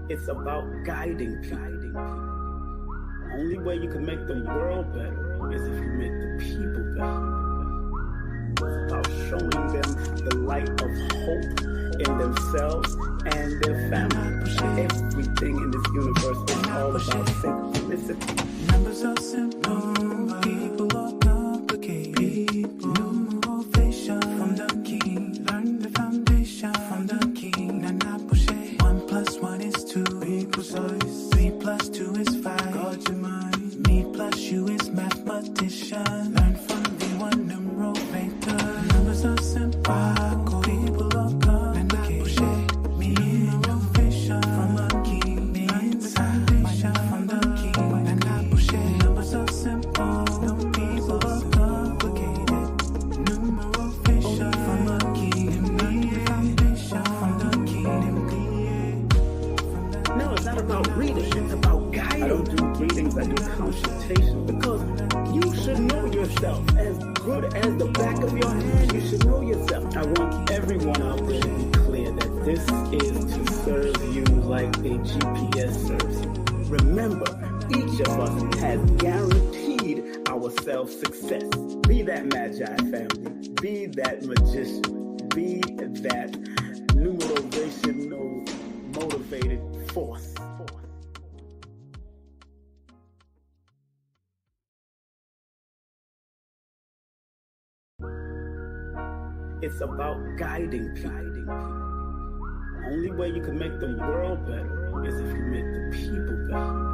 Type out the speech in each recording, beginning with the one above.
It's about guiding people. Only way you can make the world better is if you make the people better. It's about showing them the light of hope in themselves and their family. Everything in this universe is all about synchronicity. Numbers are simple, people are complicated. Numerovation from the king. Learn the foundation from the king. And I push it. 1 plus 1 is 2. Be precise. 3 plus 2 is 5. Guard your mind. Me plus you is mathematician. Learn from the one Numerovator. Numbers are simple. People are complicated. Numerovation from the king. Learn the foundation from the king. And I push it. Numbers are simple. People are complicated. Numerovation from the king. Learn the foundation from the king. No, it's not about reading, it's about guiding. I don't do readings, I do consultation because you should know yourself. As good as the back of your hand, you should know yourself. I want everyone out there to be clear that this is to serve you like a GPS serves you. Remember, each of us has guaranteed ourselves success. Be that magi family, be that magician, be that numerovational motivated force. It's about guiding people. Only way you can make the world better is if you make the people better.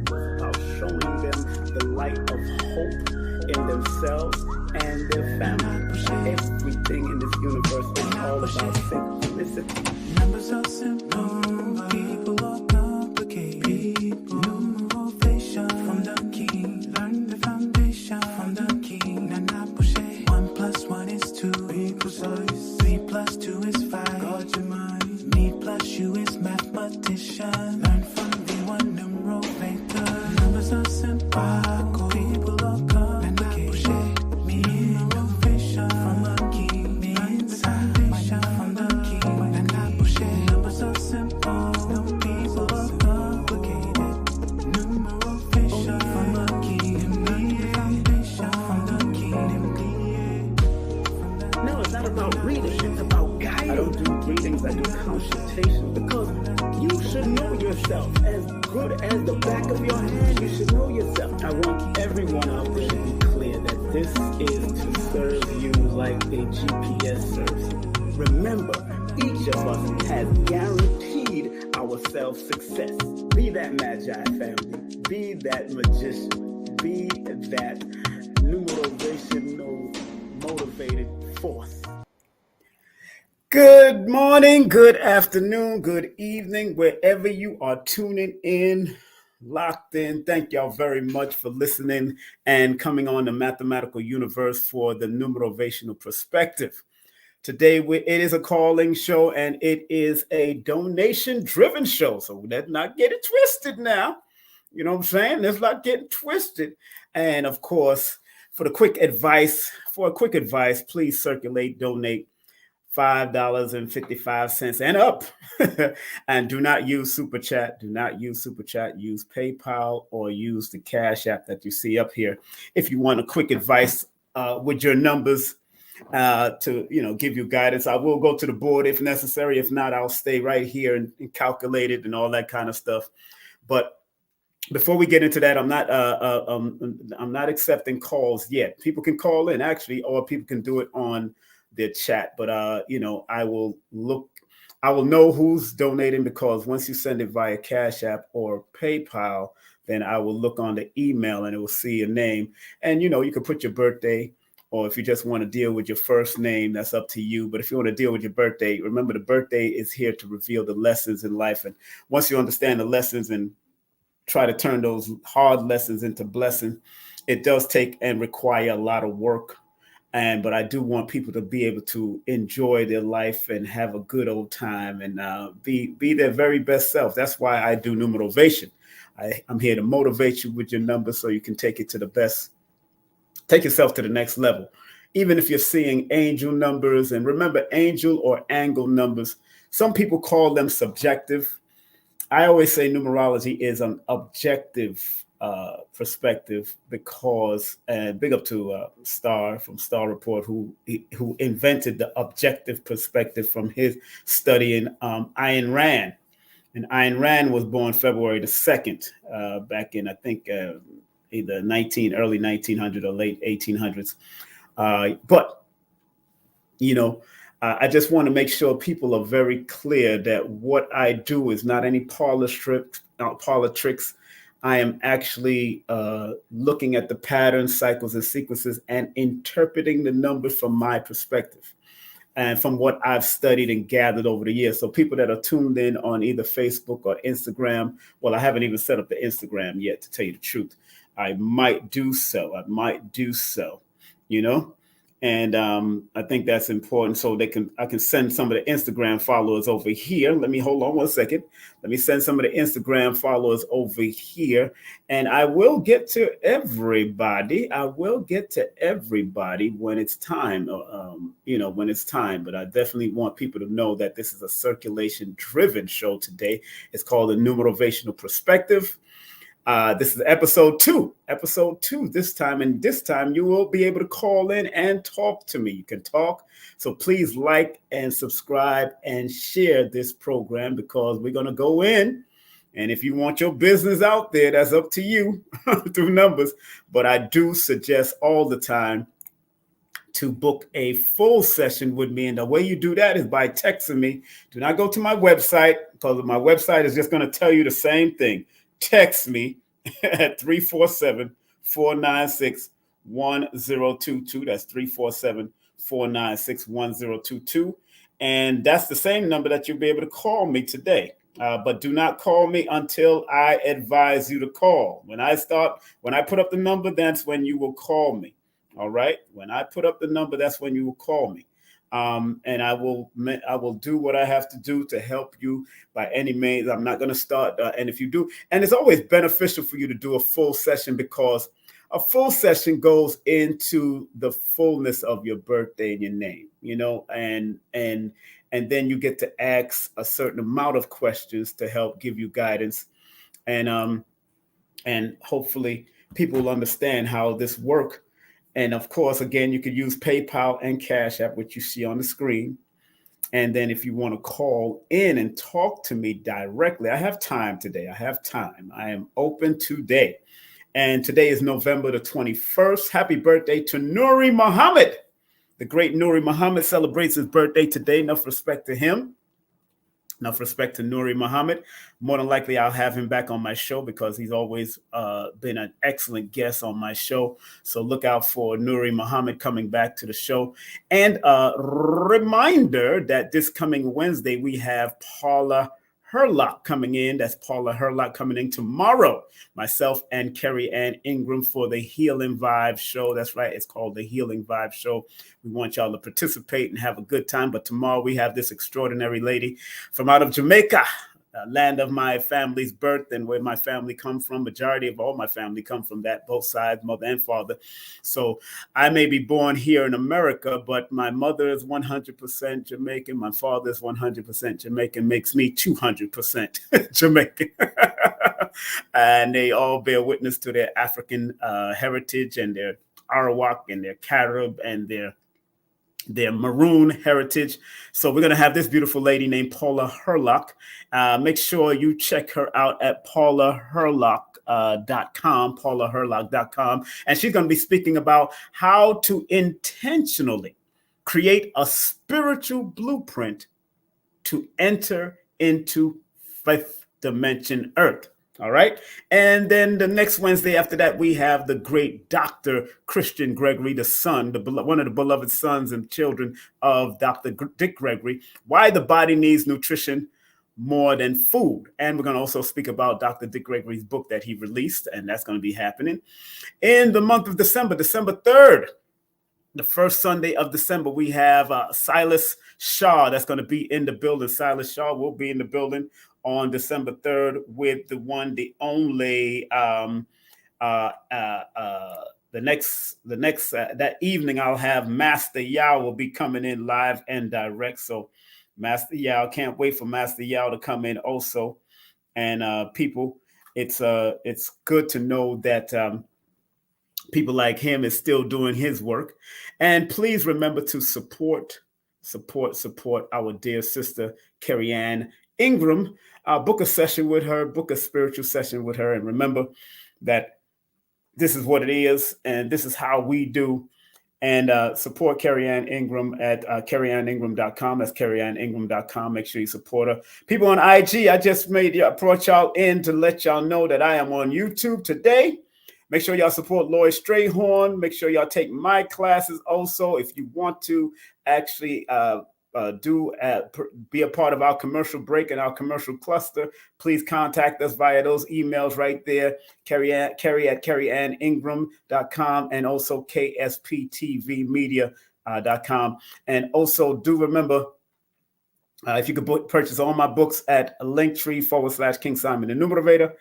It's about showing them the light of hope in themselves and their family. Everything in this universe is all about synchronicity. Numbers are simple, people are complicated. Numerovation from the king. Learn the foundation from the king. And I push it. 1 plus 1 is 2. Be precise. 3 plus 2 is 5. Guard your mind. Me plus you is mathematician. Learn from the one Numerovator. Numbers are simple, people are complicated. Numerovation from the king. Learn the foundation from the king. And I push it. Numbers are simple, people are complicated. Numerovation from the king. Learn the foundation from the king. No, it's not about reading, it's about guiding. I don't do readings, I do consultation because you should know yourself. As good as the back of your hand, you should know yourself. I want everyone out there to be clear that this is to serve you like a GPS serves you. Remember, each of us has guaranteed ourselves success. Be that magi family, be that magician, be that numerovational motivated force. Good morning, good afternoon, good evening, wherever you are tuning in, locked in. Thank y'all very much for listening and coming on the Mathematical Universe for the Numerovational Perspective. Today, it is a calling show and it is a donation-driven show. So let's not get it twisted now. You know what I'm saying? Let's not get twisted. And of course, for a quick advice, please circulate, donate $5.55 and up. And do not use Super Chat. Use PayPal or use the Cash App that you see up here. If you want a quick advice with your numbers to give you guidance, I will go to the board if necessary. If not, I'll stay right here and calculate it and all that kind of stuff. But before we get into that, I'm not accepting calls yet. People can call in actually, or people can do it on their chat. But I will know who's donating because once you send it via Cash App or PayPal, then I will look on the email and it will see your name. And you can put your birthday, or if you just want to deal with your first name, that's up to you. But if you want to deal with your birthday, remember the birthday is here to reveal the lessons in life. And once you understand the lessons and try to turn those hard lessons into blessing, it does take and require a lot of work. But I do want people to be able to enjoy their life and have a good old time and be their very best self. That's why I do Numerovation. I'm here to motivate you with your numbers so you can take it to the best, take yourself to the next level. Even if you're seeing angel numbers, and remember angel or angle numbers, some people call them subjective. I always say numerology is an objective perspective because, and big up to Star from Star Report, who invented the objective perspective from his study in Ayn Rand. And Ayn Rand was born February the 2nd, back in, I think, either early 1900 or late 1800s. But, you know, I just want to make sure people are very clear that what I do is not any parlor tricks. I am actually looking at the patterns, cycles, and sequences and interpreting the numbers from my perspective and from what I've studied and gathered over the years. So people that are tuned in on either Facebook or Instagram, well, I haven't even set up the Instagram yet, to tell you the truth. I might do so. You know? And I think that's important. So I can send some of the Instagram followers over here. Let me hold on one second. Let me send some of the Instagram followers over here, and I will get to everybody. When it's time. When it's time. But I definitely want people to know that this is a circulation-driven show today. It's called the Numerovational Perspective. This is episode two this time. And this time you will be able to call in and talk to me. You can talk. So please like and subscribe and share this program, because we're going to go in. And if you want your business out there, that's up to you through numbers. But I do suggest all the time to book a full session with me. And the way you do that is by texting me. Do not go to my website, because my website is just going to tell you the same thing. Text me at 347-496-1022. That's 347-496-1022. And that's the same number that you'll be able to call me today. But do not call me until I advise you to call. When I put up the number, that's when you will call me. All right. When I put up the number, that's when you will call me. And I will do what I have to do to help you by any means. I'm not going to start. And if you do, and it's always beneficial for you to do a full session, because a full session goes into the fullness of your birthday and your name, and then you get to ask a certain amount of questions to help give you guidance. And hopefully people will understand how this works. And of course, again, you could use PayPal and Cash App, which you see on the screen. And then if you want to call in and talk to me directly, I have time today. I am open today. And today is November the 21st. Happy birthday to Nuri Muhammad. The great Nuri Muhammad celebrates his birthday today. Enough respect to him. Enough respect to Nuri Muhammad. More than likely, I'll have him back on my show, because he's always been an excellent guest on my show. So look out for Nuri Muhammad coming back to the show. And a reminder that this coming Wednesday, we have Paula Herlock coming in. That's Paula Herlock coming in tomorrow. Myself and Kerry Ann Ingram for the Healing Vibe Show. That's right. It's called the Healing Vibe Show. We want y'all to participate and have a good time. But tomorrow we have this extraordinary lady from out of Jamaica, land of my family's birth and where my family come from. Majority of all my family come from that, both sides, mother and father. So I may be born here in America, but my mother is 100% Jamaican. My father is 100% Jamaican, makes me 200% Jamaican. And they all bear witness to their African heritage and their Arawak and their Carib and their maroon heritage. So we're going to have this beautiful lady named Paula Herlock. Make sure you check her out at paulaherlock.com, paulaherlock.com. And she's going to be speaking about how to intentionally create a spiritual blueprint to enter into fifth dimension Earth. All right. And then the next Wednesday after that, we have the great Dr. Christian Gregory, the son, one of the beloved sons and children of Dr. Dick Gregory, why the body needs nutrition more than food. And we're going to also speak about Dr. Dick Gregory's book that he released, and that's going to be happening in the month of December 3rd. The first Sunday of December, we have Silas Shaw that's going to be in the building. Silas Shaw will be in the building on December 3rd with the one, the only, that evening I'll have Master Yao will be coming in live and direct. So Master Yao, can't wait for Master Yao to come in also. And people, it's good to know that people like him is still doing his work. And please remember to support our dear sister Carrie Ann Ingram. Book a session with her, book a spiritual session with her, and remember that this is what it is, and this is how we do. And support Carrie Ann Ingram at carrieanningram.com. That's carrieanningram.com. Make sure you support her. People on IG, I just brought y'all in to let y'all know that I am on YouTube today. Make sure y'all support Lloyd Strayhorn. Make sure y'all take my classes also. If you want to actually be a part of our commercial break and our commercial cluster, please contact us via those emails right there, Carrie at carrieanningram.com, and also ksptvmedia.com. And also do remember, if you could purchase all my books at Linktree /King Simon the Numerovator,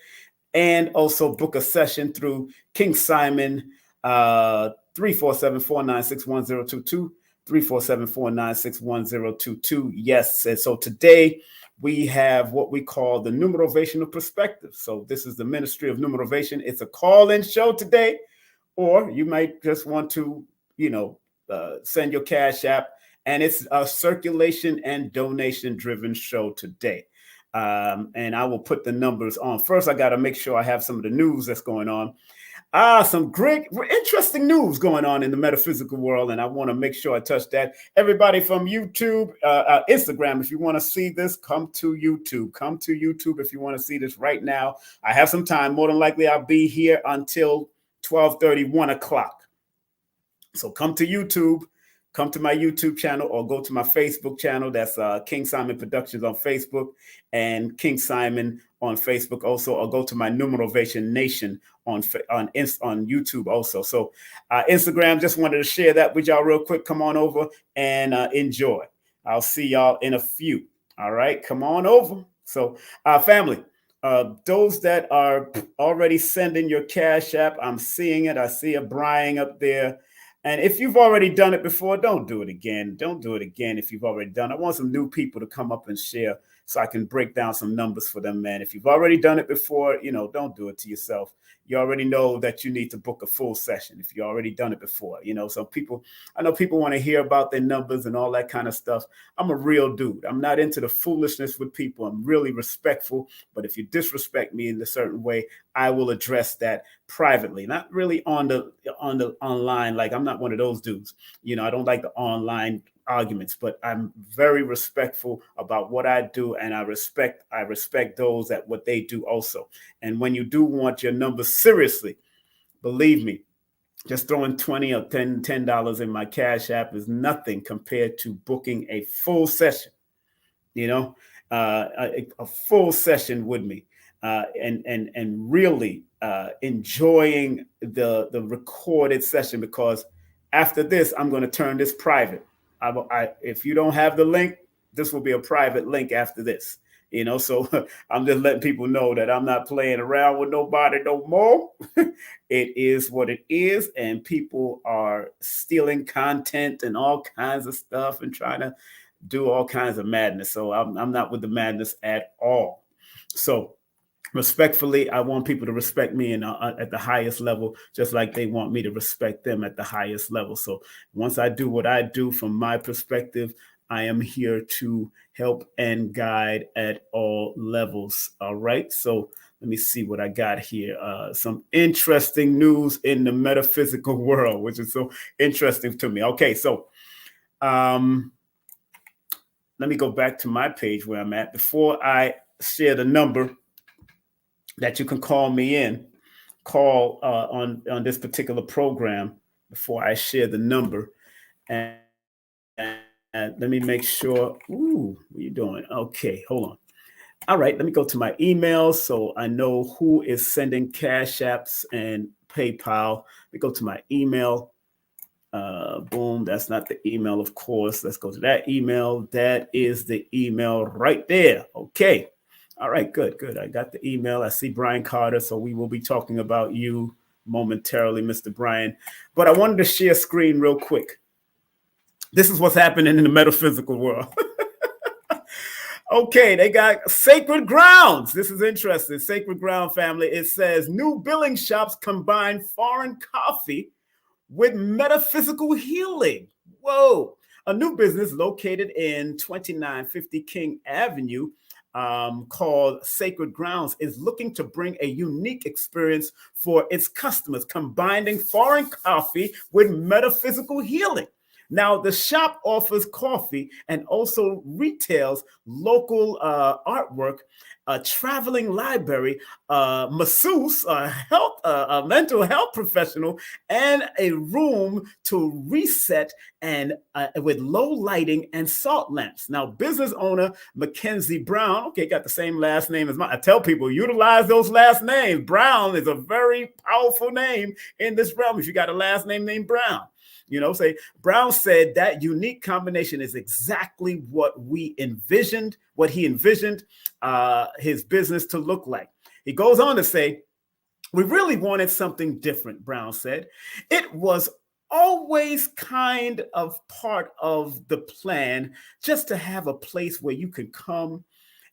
and also book a session through King Simon 347-496-1022. 347-496-1022. Yes. And so today we have what we call the Numerovational perspective. So this is the Ministry of Numerovation. It's a call-in show today, or you might just want to, send your Cash App, and it's a circulation and donation driven show today. And I will put the numbers on. First, I got to make sure I have some of the news that's going on. Some great, interesting news going on in the metaphysical world, and I want to make sure I touch that. Everybody from YouTube, Instagram, if you want to see this, come to YouTube. Come to YouTube if you want to see this right now. I have some time. More than likely, I'll be here until 12:30, 1 o'clock. So come to YouTube. Come to my YouTube channel or go to my Facebook channel. That's King Simon Productions on Facebook and King Simon on Facebook also, or go to my Numerovation Nation on YouTube also. So Instagram, just wanted to share that with y'all real quick. Come on over and enjoy. I'll see y'all in a few. All right, come on over. So family, those that are already sending your Cash App, I'm seeing it. I see a Brian up there. And if you've already done it before, don't do it again. Don't do it again if you've already done it. I want some new people to come up and share so I can break down some numbers for them, man. If you've already done it before, don't do it to yourself. You already know that you need to book a full session if you've already done it before. So I know people want to hear about their numbers and all that kind of stuff. I'm a real dude. I'm not into the foolishness with people. I'm really respectful. But if you disrespect me in a certain way, I will address that privately, not really on the online. Like, I'm not one of those dudes. I don't like the online arguments, but I'm very respectful about what I do, and I respect those at what they do also. And when you do want your numbers seriously, believe me, just throwing $20 or $10 in my Cash App is nothing compared to booking a full session. A full session with me, and really enjoying the recorded session, because after this, I'm going to turn this private. If you don't have the link, this will be a private link after this. So I'm just letting people know that I'm not playing around with nobody no more. It is what it is, and people are stealing content and all kinds of stuff and trying to do all kinds of madness. So I'm not with the madness at all. So respectfully, I want people to respect me at the highest level, just like they want me to respect them at the highest level. So once I do what I do from my perspective, I am here to help and guide at all levels. All right. So let me see what I got here. Some interesting news in the metaphysical world, which is so interesting to me. Okay. So let me go back to my page where I'm at before I share the number that you can call me in, on this particular program before I share the number. And let me make sure. Ooh, what are you doing? Okay, hold on. All right, let me go to my emails so I know who is sending Cash Apps and PayPal. Let me go to my email. Boom, that's not the email, of course. Let's go to that email. That is the email right there. Okay. All right, good. I got the email. I see Brian Carter, so we will be talking about you momentarily, Mr. Brian. But I wanted to share screen real quick. This is what's happening in the metaphysical world. Okay, they got Sacred Grounds. This is interesting. Sacred Ground family. It says new billing shops combine foreign coffee with metaphysical healing. Whoa. A new business located in 2950 King Avenue called Sacred Grounds is looking to bring a unique experience for its customers, combining foreign coffee with metaphysical healing. Now, the shop offers coffee and also retails local artwork, a traveling library, masseuse, a mental health professional, and a room to reset and with low lighting and salt lamps. Now, business owner Mackenzie Brown, okay, got the same last name as mine. I tell people utilize those last names. Brown is a very powerful name in this realm. If you got a last name named Brown. Say Brown said that unique combination is exactly what he envisioned his business to look like. He goes on to say, we really wanted something different, Brown said. It was always kind of part of the plan just to have a place where you can come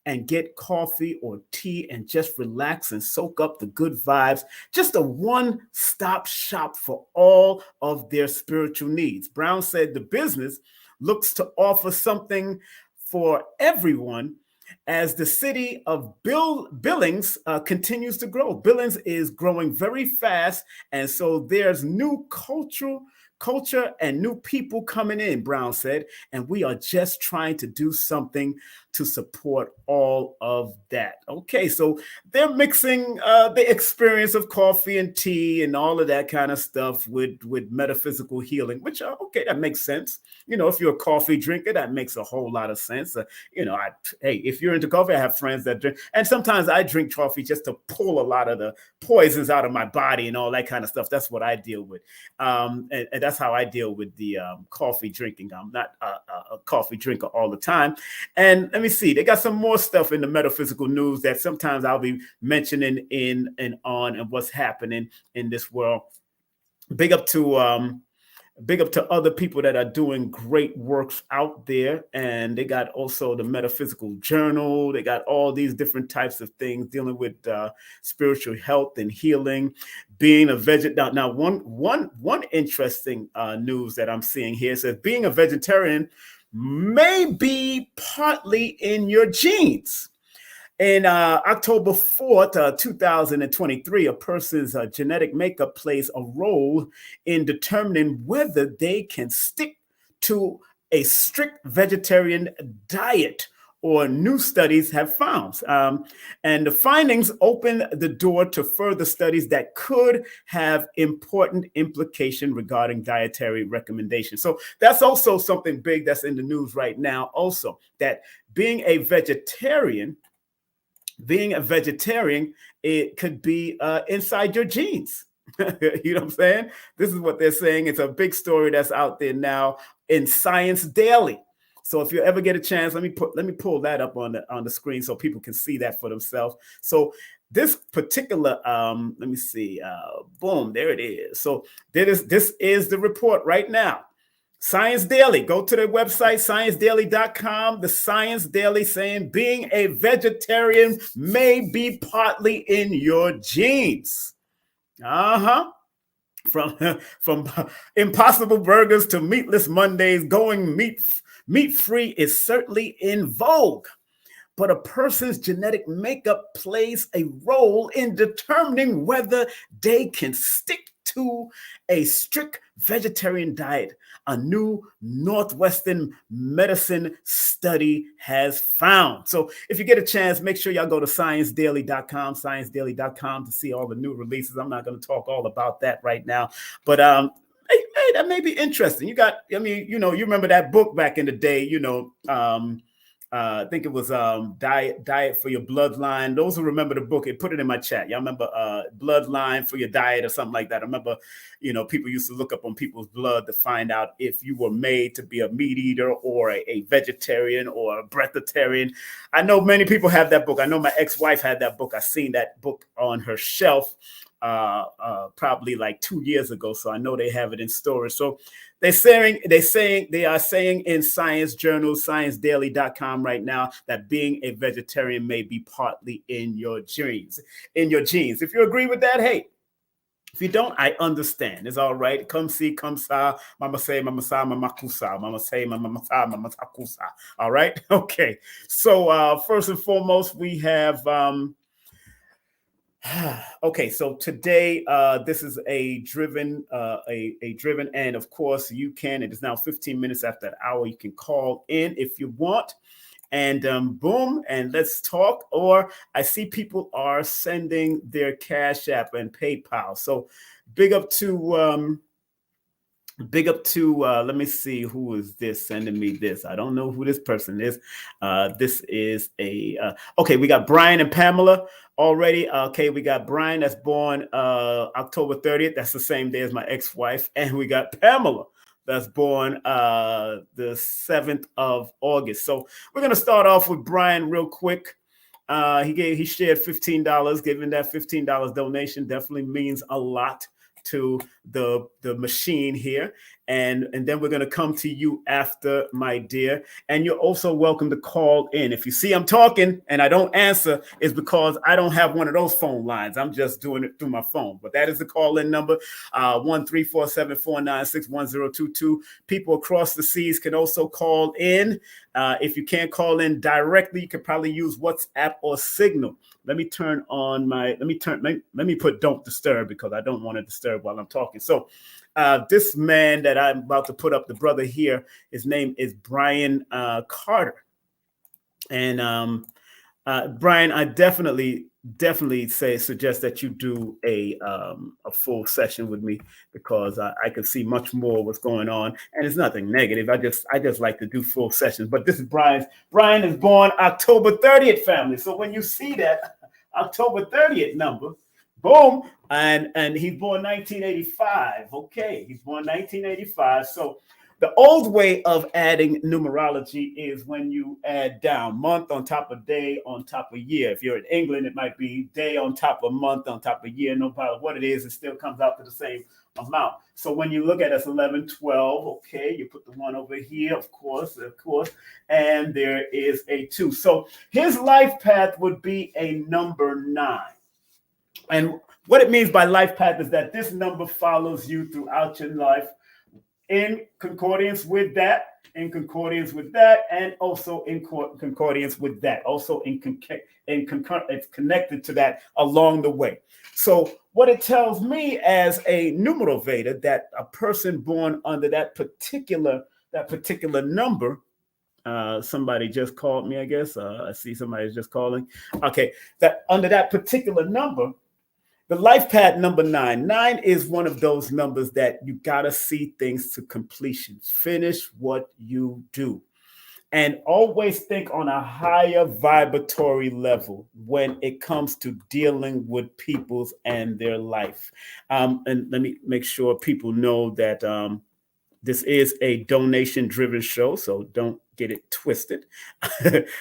and get coffee or tea and just relax and soak up the good vibes. Just a one-stop shop for all of their spiritual needs. Brown said the business looks to offer something for everyone as the city of Billings continues to grow. Billings is growing very fast, and so there's new culture and new people coming in, Brown said, and we are just trying to do something to support all of that. Okay, so they're mixing the experience of coffee and tea and all of that kind of stuff with metaphysical healing, which, okay, that makes sense. If you're a coffee drinker, that makes a whole lot of sense. Hey, if you're into coffee, I have friends that drink, and sometimes I drink coffee just to pull a lot of the poisons out of my body and all that kind of stuff. That's what I deal with. And that's how I deal with the coffee drinking. I'm not a coffee drinker all the time. And let me see, they got some more stuff in the metaphysical news that sometimes I'll be mentioning in and on and what's happening in this world. Big up to other people that are doing great works out there. And they got also the Metaphysical Journal. They got all these different types of things dealing with spiritual health and healing, being a vegetarian. Now, one interesting news that I'm seeing here says being a vegetarian may be partly in your genes. In October 4th, 2023, a person's genetic makeup plays a role in determining whether they can stick to a strict vegetarian diet, or new studies have found. And the findings open the door to further studies that could have important implication regarding dietary recommendations. So that's also something big that's in the news right now also, that being a vegetarian, it could be inside your genes. You know what I'm saying? This is what they're saying. It's a big story that's out there now in Science Daily. So if you ever get a chance, let me pull that up on the screen so people can see that for themselves. So this particular, let me see, boom, there it is. So this is the report right now. Science Daily, go to their website, sciencedaily.com. The Science Daily saying being a vegetarian may be partly in your genes. From Impossible Burgers to Meatless Mondays, going meat-free is certainly in vogue. But a person's genetic makeup plays a role in determining whether they can stick to a strict vegetarian diet, a new Northwestern medicine study has found. So if you get a chance, make sure y'all go to sciencedaily.com, sciencedaily.com to see all the new releases. I'm not going to talk all about that right now, but hey, that may be interesting. You remember that book back in the day, I think it was Diet for Your Bloodline. Those who remember the book, put it in my chat. Y'all remember Bloodline for Your Diet or something like that? I remember, people used to look up on people's blood to find out if you were made to be a meat eater or a vegetarian or a breatharian. I know many people have that book. I know my ex-wife had that book. I seen that book on her shelf. probably like 2 years ago. So I know they have it in storage. So they are saying in Science Journal, ScienceDaily.com right now that being a vegetarian may be partly in your genes. If you agree with that, hey. If you don't, I understand. It's all right. Come see, come sa. Mama say, mama sa, mama kusa. Mama say, mama sa, mama kusa. All right. Okay. So first and foremost, we have. Okay, so today this is a driven, and of course you can. It is now 15 minutes after that hour. You can call in if you want. And boom, and let's talk. Or I see people are sending their Cash App and PayPal. So big up to let me see, who is this sending me this? I don't know who this person is. This is okay, we got Brian and Pamela already. Okay, we got Brian that's born October 30th. That's the same day as my ex-wife. And we got Pamela that's born the 7th of August. So we're going to start off with Brian real quick. He shared $15. Giving that $15 donation definitely means a lot to the machine here. And then we're going to come to you after, my dear. And you're also welcome to call in. If you see I'm talking and I don't answer, it's because I don't have one of those phone lines. I'm just doing it through my phone. But that is the call-in number, 1-347-496-1022. People across the seas can also call in. If you can't call in directly, you could probably use WhatsApp or Signal. Let me put don't disturb, because I don't want to disturb while I'm talking. So this man that I'm about to put up, the brother here, his name is Brian Carter. And Brian, I definitely suggest that you do a full session with me, because I can see much more what's going on, and it's nothing negative. I just like to do full sessions. But this is Brian is born October 30th, family. So when you see that October 30th number, boom, and he's born 1985. Okay, he's born 1985. So the old way of adding numerology is when you add down month on top of day on top of year. If you're in England, it might be day on top of month on top of year. No matter what it is, it still comes out to the same amount. So when you look at us 11, 12, okay, you put the 1 over here, of course, and there is a 2. So his life path would be a number 9. And what it means by life path is that this number follows you throughout your life, in concordance with that, and also in concordance with that, also it's connected to that along the way. So what it tells me as a numerovator, that a person born under that particular number, somebody just called me, I guess. I see somebody's just calling. Okay, that under that particular number, the life path number 9. 9 is one of those numbers that you got to see things to completion. Finish what you do. And always think on a higher vibratory level when it comes to dealing with people's and their life. And let me make sure people know that this is a donation-driven show, so don't get it twisted.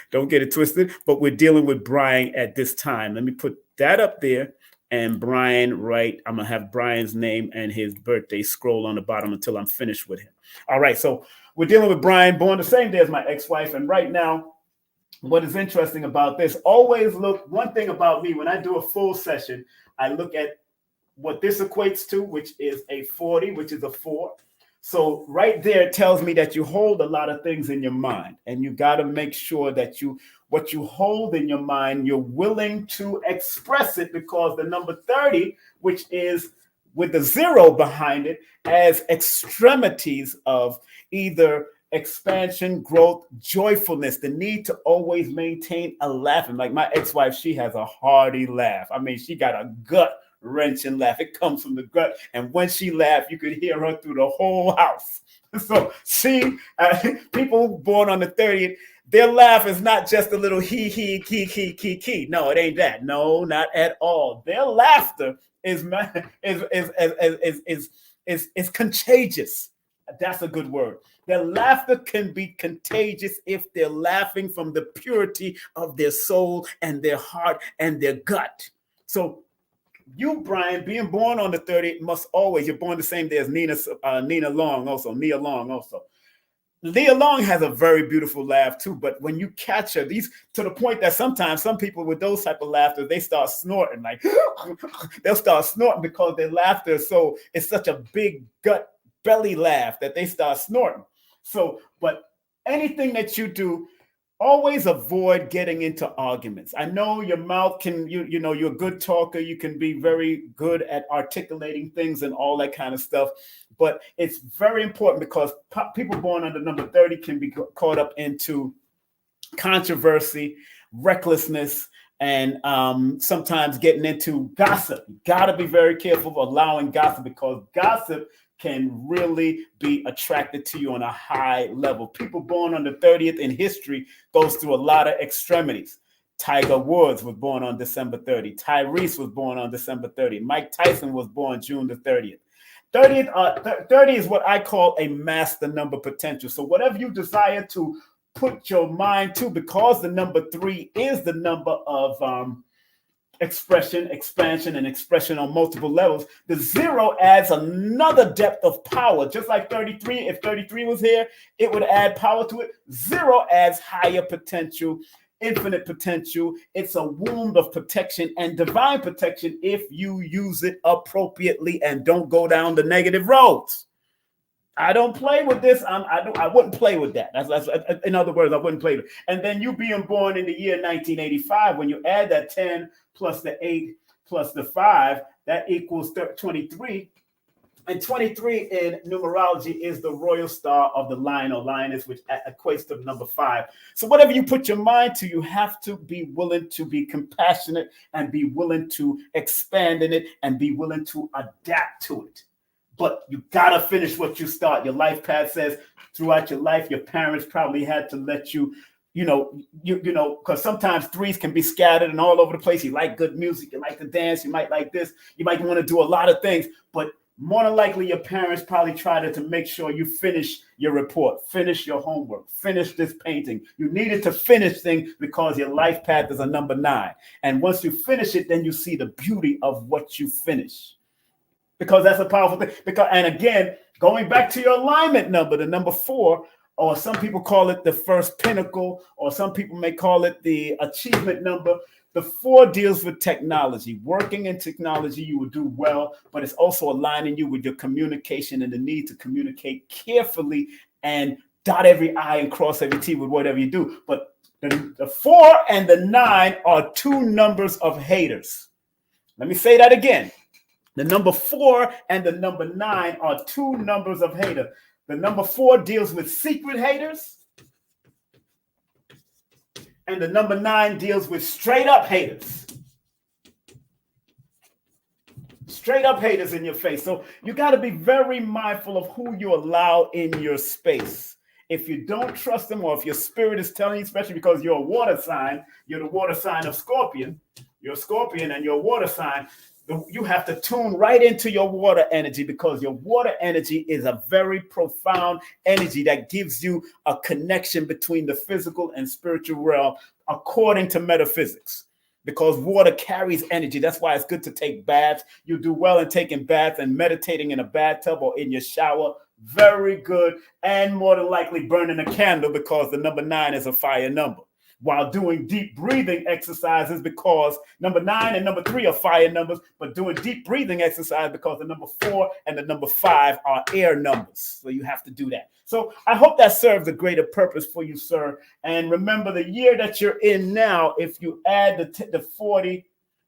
Don't get it twisted. But we're dealing with Brian at this time. Let me put that up there. And Brian, right, I'm going to have Brian's name and his birthday scroll on the bottom until I'm finished with him. All right, so we're dealing with Brian, born the same day as my ex-wife. And right now, what is interesting about this, always look, one thing about me, when I do a full session, I look at what this equates to, which is a 40, which is a 4. So right there, it tells me that you hold a lot of things in your mind, and you got to make sure that what you hold in your mind, you're willing to express it, because the number 30, which is with the 0 behind it, has extremities of either expansion, growth, joyfulness, the need to always maintain a laugh. And like my ex-wife, she has a hearty laugh. I mean, she got a gut wrenching laugh. It comes from the gut. And when she laughed, you could hear her through the whole house. So people born on the 30th, their laugh is not just a little he, key. No, it ain't that. No, not at all. Their laughter is contagious. That's a good word. Their laughter can be contagious if they're laughing from the purity of their soul and their heart and their gut. So You, Brian, being born on the 30th must always, you're born the same day as Nina Long also, Nia Long also. Leah Long has a very beautiful laugh too, but when you catch her, these to the point that sometimes some people with those type of laughter, they start snorting, like they'll start snorting because their laughter it's such a big gut belly laugh that they start snorting. So, but anything that you do, always avoid getting into arguments. I know your mouth can, you know, you're a good talker. You can be very good at articulating things and all that kind of stuff. But it's very important because people born under number 30 can be caught up into controversy, recklessness, and sometimes getting into gossip. You got to be very careful of allowing gossip because gossip can really be attracted to you on a high level. People born on the 30th in history goes through a lot of extremities. Tiger Woods was born on December 30. Tyrese was born on December 30. Mike Tyson was born June the 30th. 30 is what I call a master number potential. So whatever you desire to put your mind to, because the number 3 is the number of expression, expansion, and expression on multiple levels, the 0 adds another depth of power. Just like 33, if 33 was here, it would add power to it. 0 adds higher potential, infinite potential. It's a womb of protection and divine protection if you use it appropriately and don't go down the negative roads. I don't play with this. I wouldn't play with that. That's in other words, I wouldn't play with it. And then you being born in the year 1985, when you add that 10 plus the 8 plus the 5, that equals 23. And 23 in numerology is the royal star of the lion or lioness, which equates to the number 5. So whatever you put your mind to, you have to be willing to be compassionate and be willing to expand in it and be willing to adapt to it. But you got to finish what you start. Your life path says throughout your life, your parents probably had to let you, you know, because sometimes 3s can be scattered and all over the place. You like good music, you like to dance, you might like this, you might want to do a lot of things, but more than likely your parents probably tried to make sure you finish your report, finish your homework, finish this painting. You needed to finish things because your life path is a number 9. And once you finish it, then you see the beauty of what you finish. Because that's a powerful thing. And again, going back to your alignment number, the number 4, or some people call it the first pinnacle, or some people may call it the achievement number. The 4 deals with technology. Working in technology, you will do well, but it's also aligning you with your communication and the need to communicate carefully and dot every I and cross every T with whatever you do. But the 4 and the 9 are 2 numbers of haters. Let me say that again. The number 4 and the number 9 are 2 numbers of haters. The number 4 deals with secret haters. And the number 9 deals with straight up haters. Straight up haters in your face. So you got to be very mindful of who you allow in your space. If you don't trust them, or if your spirit is telling you, especially because you're a water sign, you're the water sign of Scorpion. You're a Scorpion and you're a water sign. You have to tune right into your water energy, because your water energy is a very profound energy that gives you a connection between the physical and spiritual realm, according to metaphysics, because water carries energy. That's why it's good to take baths. You do well in taking baths and meditating in a bathtub or in your shower. Very good. And more than likely burning a candle, because the number 9 is a fire number, while doing deep breathing exercises, because number 9 and number 3 are fire numbers, but doing deep breathing exercise because the number 4 and the number 5 are air numbers. So you have to do that. So I hope that serves a greater purpose for you, sir. And remember, the year that you're in now, if you add the 40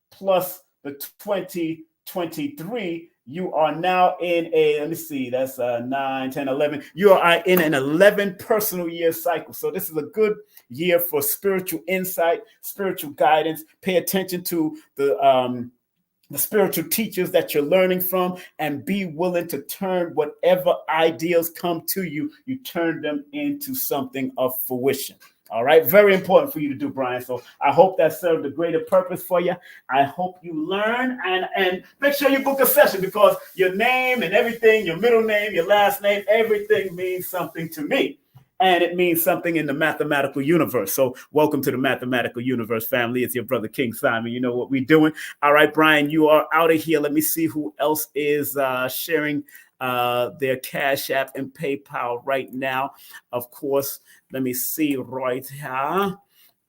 plus the 2023, you are now in a, let me see, that's 9, 10, 11. You are in an 11 personal year cycle. So this is a good year for spiritual insight, spiritual guidance. Pay attention to the spiritual teachers that you're learning from, and be willing to turn whatever ideas come to you, you turn them into something of fruition. All right. Very important for you to do, Brian. So I hope that served a greater purpose for you. I hope you learn, and make sure you book a session, because your name and everything, your middle name, your last name, everything means something to me. and it means something in the mathematical universe. So welcome to the mathematical universe, family. It's your brother King Simon. You know what we're doing. All right, Brian, you are out of here. Let me see who else is sharing their Cash App and PayPal right now. Of course, let me see right here.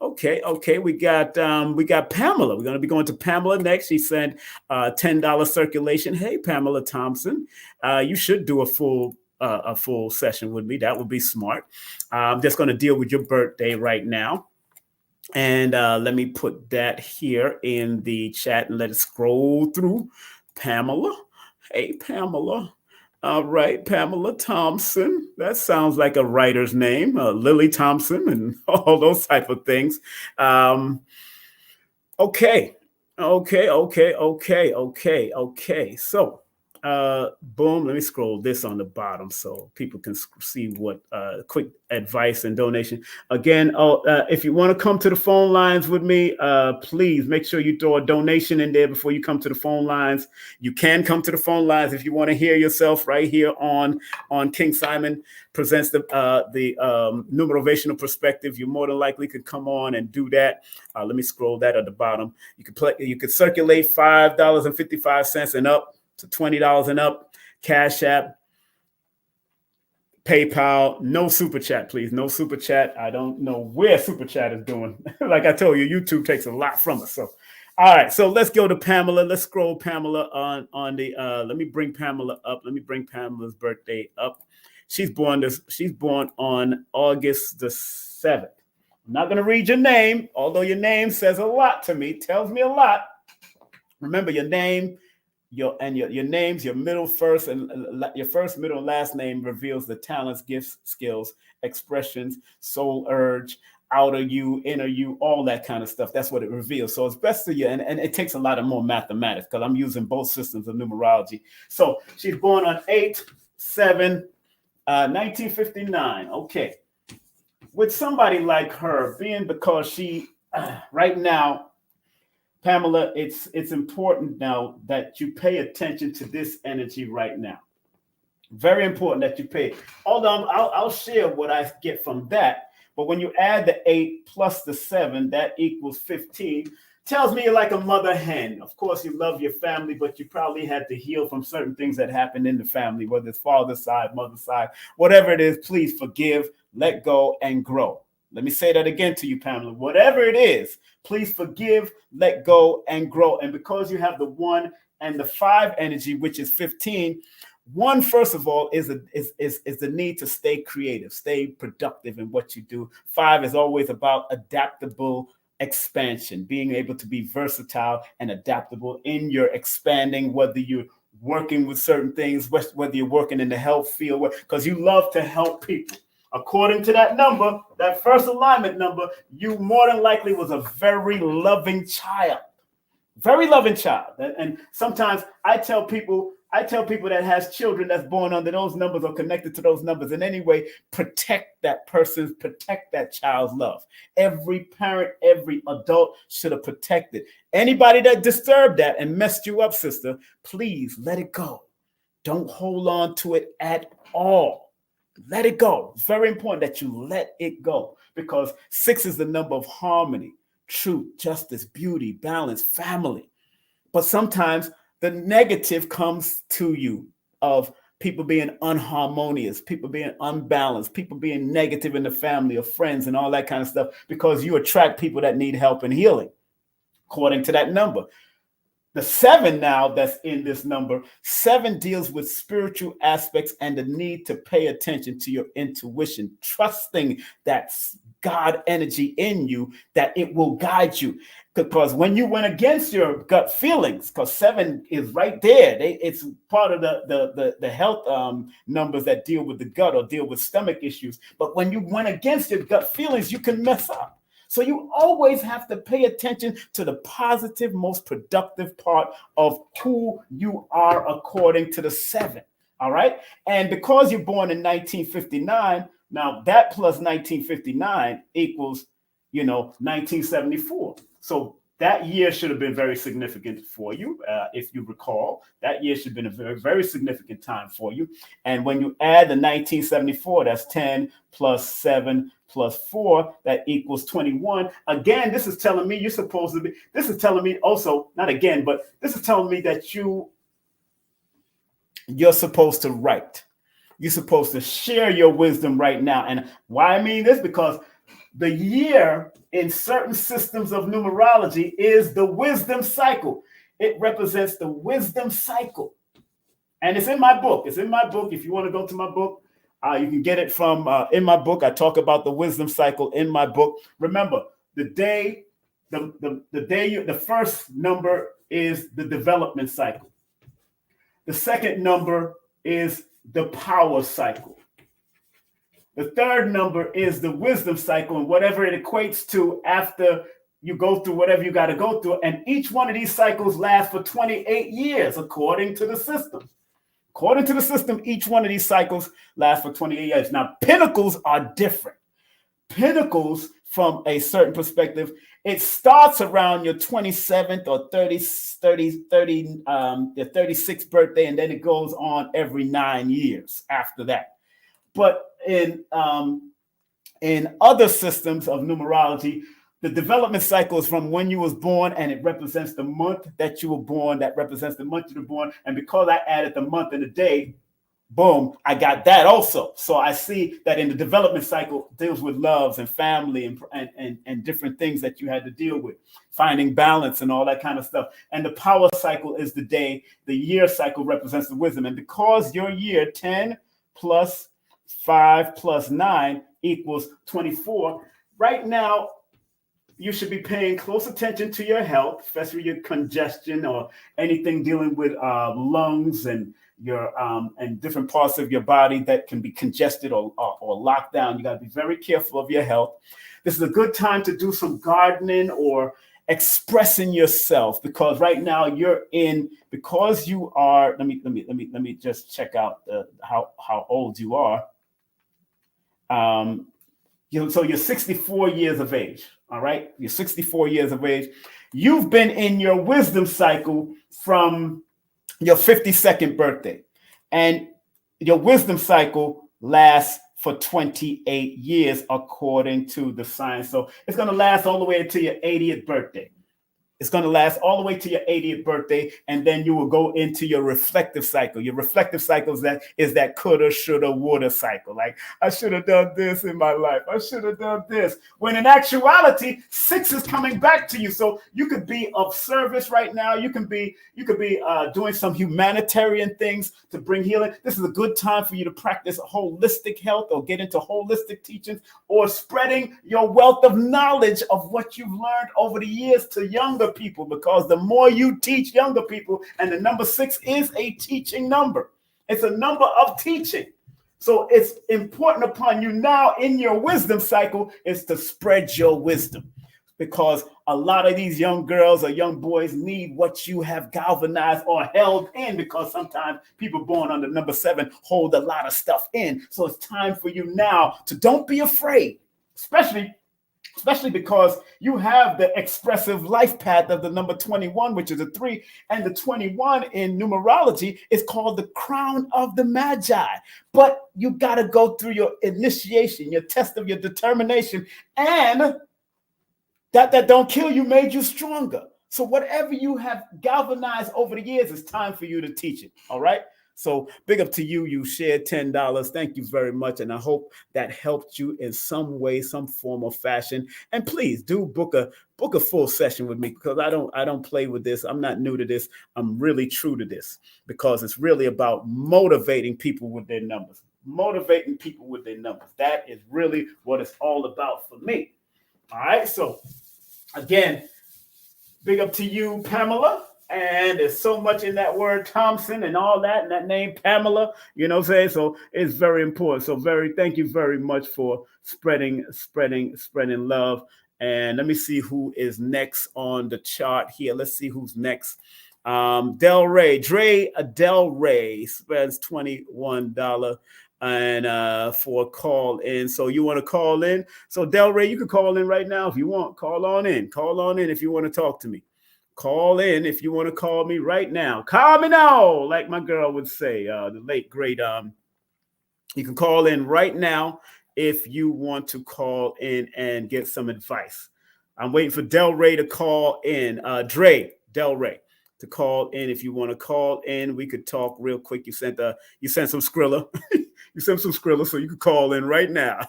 Okay. We got Pamela. We're going to be going to Pamela next. She sent $10 circulation. Hey, Pamela Thompson, you should do a full session with me. That would be smart. I'm just going to deal with your birthday right now. And let me put that here in the chat and let it scroll through. Pamela. Hey, Pamela. All right, Pamela Thompson. That sounds like a writer's name, Lily Thompson, and all those type of things. Okay. So, boom. Let me scroll this on the bottom so people can see what quick advice and donation. Again, if you want to come to the phone lines with me, please make sure you throw a donation in there before you come to the phone lines. You can come to the phone lines if you want to hear yourself right here on King Simon Presents the Numerovational Perspective. You more than likely could come on and do that. Let me scroll that at the bottom. You could circulate $5.55 and up to $20 and up. Cash App, PayPal, no super chat, please. No super chat. I don't know where super chat is doing. Like I told you, YouTube takes a lot from us. So, all right. So let's go to Pamela. Let's scroll Pamela on the. Let me bring Pamela up. Let me bring Pamela's birthday up. She's born on August the 7th. I'm not going to read your name, although your name says a lot to me. Tells me a lot. Remember your name. Your names, your middle, first, and your first, middle, and last name reveals the talents, gifts, skills, expressions, soul urge, outer you, inner you, all that kind of stuff. That's what it reveals. So it's best to you, and it takes a lot of more mathematics because I'm using both systems of numerology. So she's born on 8/7/1959. Okay, with somebody like her, because she right now. Pamela, it's important now that you pay attention to this energy right now. Very important that you pay. Although I'll share what I get from that. But when you add the 8 plus the 7, that equals 15. Tells me you're like a mother hen. Of course, you love your family, but you probably had to heal from certain things that happened in the family, whether it's father's side, mother's side, whatever it is. Please forgive, let go, and grow. Let me say that again to you, Pamela. Whatever it is, please forgive, let go, and grow. And because you have the 1 and the 5 energy, which is 15, 1, first of all, is the need to stay creative, stay productive in what you do. 5 is always about adaptable expansion, being able to be versatile and adaptable in your expanding, whether you're working with certain things, whether you're working in the health field, because you love to help people. According to that number, that first alignment number, you more than likely was a very loving child. Very loving child. And sometimes I tell people that has children that's born under those numbers or connected to those numbers in any way, protect that child's love. Every parent, every adult should have protected. Anybody that disturbed that and messed you up, sister, please let it go. Don't hold on to it at all. Let it go. It's very important that you let it go because 6 is the number of harmony, truth, justice, beauty, balance, family. But sometimes the negative comes to you of people being unharmonious, people being unbalanced, people being negative in the family or friends and all that kind of stuff because you attract people that need help and healing, according to that number. The 7 now that's in this number, 7 deals with spiritual aspects and the need to pay attention to your intuition, trusting that God energy in you, that it will guide you. Because when you went against your gut feelings, because 7 is right there, it's part of the health numbers that deal with the gut or deal with stomach issues. But when you went against your gut feelings, you can mess up. So you always have to pay attention to the positive, most productive part of who you are according to the 7. All right. And because you're born in 1959, now that plus 1959 equals, 1974. So that year should have been very significant for you. If you recall, that year should have been a very, very significant time for you. And when you add the 1974, that's 10 plus 7 plus 4, that equals 21. Again, this is telling me you're supposed to be, this is telling me also, not again, but this is telling me that you're supposed to write. You're supposed to share your wisdom right now. And why I mean this? Because the year in certain systems of numerology is the wisdom cycle. It represents the wisdom cycle. And it's in my book. It's in my book. If you want to go to my book, you can get it from in my book. I talk about the wisdom cycle in my book. Remember, the first number is the development cycle. The second number is the power cycle. The third number is the wisdom cycle, and whatever it equates to after you go through whatever you got to go through. And each one of these cycles lasts for 28 years, according to the system. According to the system, each one of these cycles lasts for 28 years. Now, pinnacles are different. Pinnacles, from a certain perspective, it starts around your 27th or 36th birthday, and then it goes on every 9 years after that. But in other systems of numerology, the development cycle is from when you was born, and it represents the month that you were born. That represents the month you were born. And because I added the month and the day, boom, I got that also. So I see that in the development cycle deals with loves and family and different things that you had to deal with, finding balance and all that kind of stuff. And the power cycle is the day. The year cycle represents the wisdom. And because your year, 10 plus 5 plus 9 equals 24, right now, you should be paying close attention to your health, especially your congestion or anything dealing with lungs and your and different parts of your body that can be congested or locked down. You got to be very careful of your health. This is a good time to do some gardening or expressing yourself, because right now because you are. Let me just check out how old you are. So you're 64 years of age. All right. You're 64 years of age. You've been in your wisdom cycle from your 52nd birthday. And your wisdom cycle lasts for 28 years, according to the science. So it's going to last all the way until your 80th birthday. It's going to last all the way to your 80th birthday, and then you will go into your reflective cycle. Your reflective cycle is that coulda, shoulda, woulda cycle. Like, I should have done this in my life. I should have done this. When in actuality, 6 is coming back to you. So you could be of service right now. You could be doing some humanitarian things to bring healing. This is a good time for you to practice holistic health or get into holistic teachings or spreading your wealth of knowledge of what you've learned over the years to younger people, because the more you teach younger people, and the number 6 is a teaching number. It's a number of teaching. So it's important upon you now in your wisdom cycle is to spread your wisdom, because a lot of these young girls or young boys need what you have galvanized or held in, because sometimes people born under number 7 hold a lot of stuff in. So it's time for you now to don't be afraid, especially because you have the expressive life path of the number 21, which is a 3. And the 21 in numerology is called the crown of the Magi. But you got to go through your initiation, your test of your determination. And that don't kill you made you stronger. So whatever you have galvanized over the years, it's time for you to teach it. All right. So big up to you. You shared $10. Thank you very much. And I hope that helped you in some way, some form or fashion. And please do book a full session with me, because I don't play with this. I'm not new to this. I'm really true to this, because it's really about motivating people with their numbers. Motivating people with their numbers. That is really what it's all about for me. All right. So again, big up to you, Pamela. And there's so much in that word Thompson and all that, and that name Pamela, you know what I'm saying? So it's very important. So thank you very much for spreading love. And let me see who is next on the chart here. Let's see who's next Del Rey, Del Rey spends $21 and for a call in. So you want to call in? So Del Rey, you can call in right now if you want. Call on in. Call on in if you want to talk to me. Call in if you want to call me right now. Call me now, like my girl would say. The late great. You can call in right now if you want to call in and get some advice. I'm waiting for Del Rey to call in. Del Rey to call in. If you want to call in, we could talk real quick. You sent some Skrilla. You sent some Skrilla, so you could call in right now.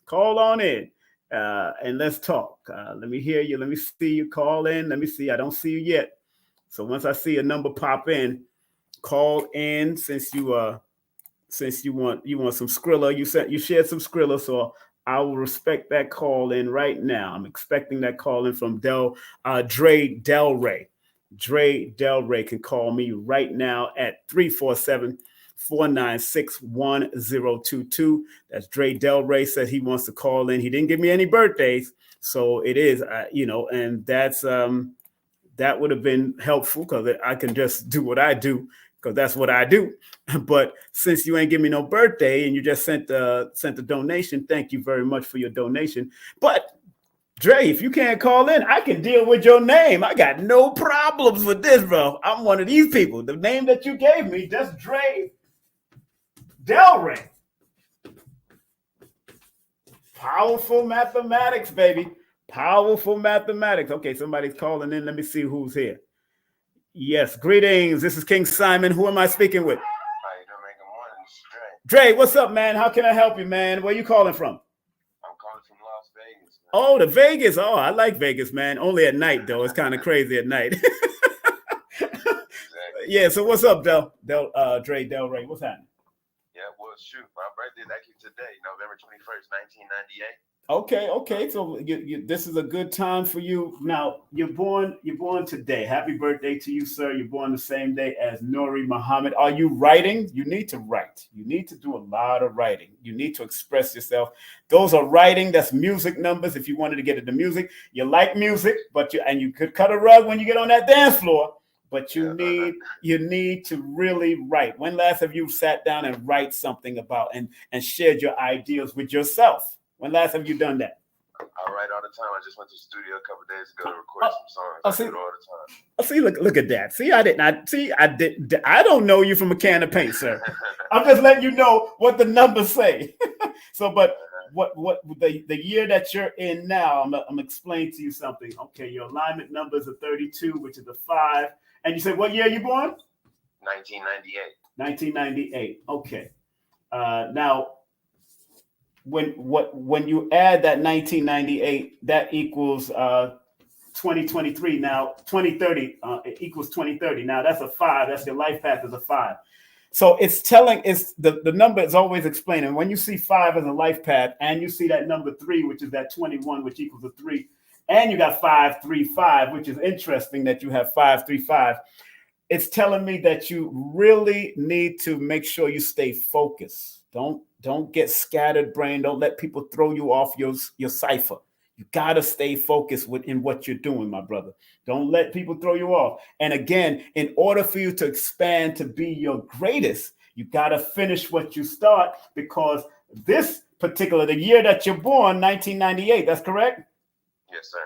Call on in and let's talk. Let me hear you. Let me see you. Call in. Let me see. I don't see you yet. So once I see a number pop in, call in. Since you want some Skrilla, you shared some Skrilla, so I will respect that call in right now. I'm expecting that call in from Del Rey. Dre Del Rey can call me right now at 347-496-1022. That's Dre Del Rey said he wants to call in. He didn't give me any birthdays, so it is, and that's that would have been helpful because I can just do what I do because that's what I do. But since you ain't give me no birthday and you just sent a donation, thank you very much for your donation. But Dre, if you can't call in, I can deal with your name. I got no problems with this, bro. I'm one of these people. The name that you gave me, just Dre Del Rey. Powerful mathematics, baby. Powerful mathematics. Okay, somebody's calling in. Let me see who's here. Yes, greetings. This is King Simon. Who am I speaking with? How you doing, man? Good morning. This is Dre. Dre, what's up, man? How can I help you, man? Where you calling from? I'm calling from Las Vegas, man. Oh, the Vegas. Oh, I like Vegas, man. Only at night, though. It's kind of crazy at night. Exactly. Yeah, so what's up, Dre Del Rey? What's happening? Yeah, well, shoot. My birthday is actually today, November 21st, 1998. Okay. So this is a good time for you. Now you're born today. Happy birthday to you, sir. You're born the same day as Nuri Muhammad. Are you writing? You need to write. You need to do a lot of writing. You need to express yourself. Those are writing. That's music numbers. If you wanted to get into music, you like music, but you could cut a rug when you get on that dance floor. But you need to really write. When last have you sat down and write something about and shared your ideas with yourself? When last have you done that? I write all the time. I just went to the studio a couple of days ago to record some songs. I do it all the time. See, look at that. See, I don't know you from a can of paint, sir. I'm just letting you know what the numbers say. So, but what the year that you're in now, I'm explaining to you something. Okay, your alignment numbers are 32, which is a 5. And you said, what year are you born? 1998. 1998. Okay. Now, when you add that 1998, that equals 2023. Now 2030 it equals 2030. Now that's a 5. That's your life path is a 5. So it's the number is always explaining. When you see 5 as a life path, and you see that number 3, which is that 21, which equals a 3, and you got 535, which is interesting that you have 535. It's telling me that you really need to make sure you stay focused. Don't get scattered brain. Don't let people throw you off your cipher. You got to stay focused in what you're doing, my brother. Don't let people throw you off. And again, in order for you to expand to be your greatest, you got to finish what you start, because the year that you're born, 1998, that's correct? Yes, sir.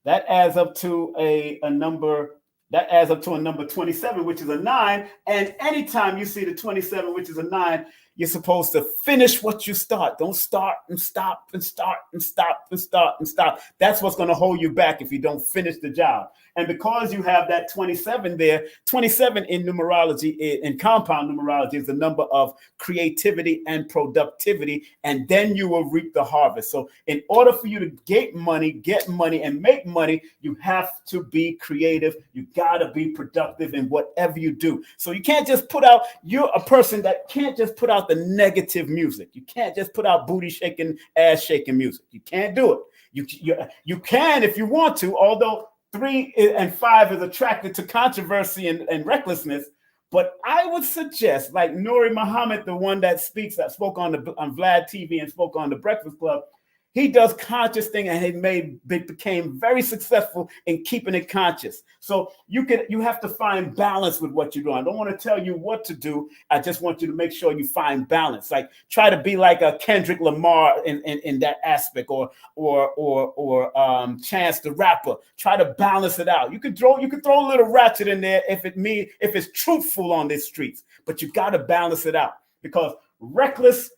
That adds up to a number. That adds up to a number 27, which is a 9. And anytime you see the 27, which is a 9, you're supposed to finish what you start. Don't start and stop and start and stop and start and stop. That's what's going to hold you back if you don't finish the job. And because you have that 27 there, 27 in numerology, in compound numerology, is the number of creativity and productivity, and then you will reap the harvest. So in order for you to get money, and make money, you have to be creative. You got to be productive in whatever you do. So you can't just you're a person that can't just put out the negative music. You can't just put out booty shaking, ass shaking music. You can't do it. You can if you want to, although 3 and 5 is attracted to controversy and recklessness. But I would suggest, like Nuri Muhammad, the one that spoke on Vlad TV and spoke on the Breakfast Club, He does conscious thing, and he became very successful in keeping it conscious. So you have to find balance with what you're doing. I don't want to tell you what to do. I just want you to make sure you find balance. Like try to be like a Kendrick Lamar in that aspect, or Chance the Rapper. Try to balance it out. You could throw a little ratchet in there if it's truthful on these streets, but you got to balance it out, because reckless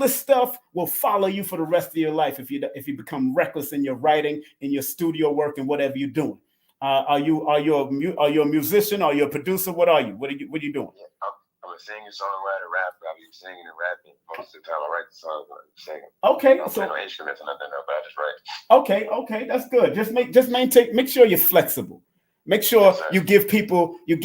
stuff will follow you for the rest of your life if you become reckless in your writing, in your studio work, and whatever you're doing. Are you a musician? Are you a producer? What are you? What are you doing? Yeah, I'm a singer, songwriter, rapper. I be singing and rapping most of the time. I write the songs when I'm singing. Okay, I don't play no instruments or nothing, but I just write. Okay, that's good. Make sure you're flexible. Make sure you give people, you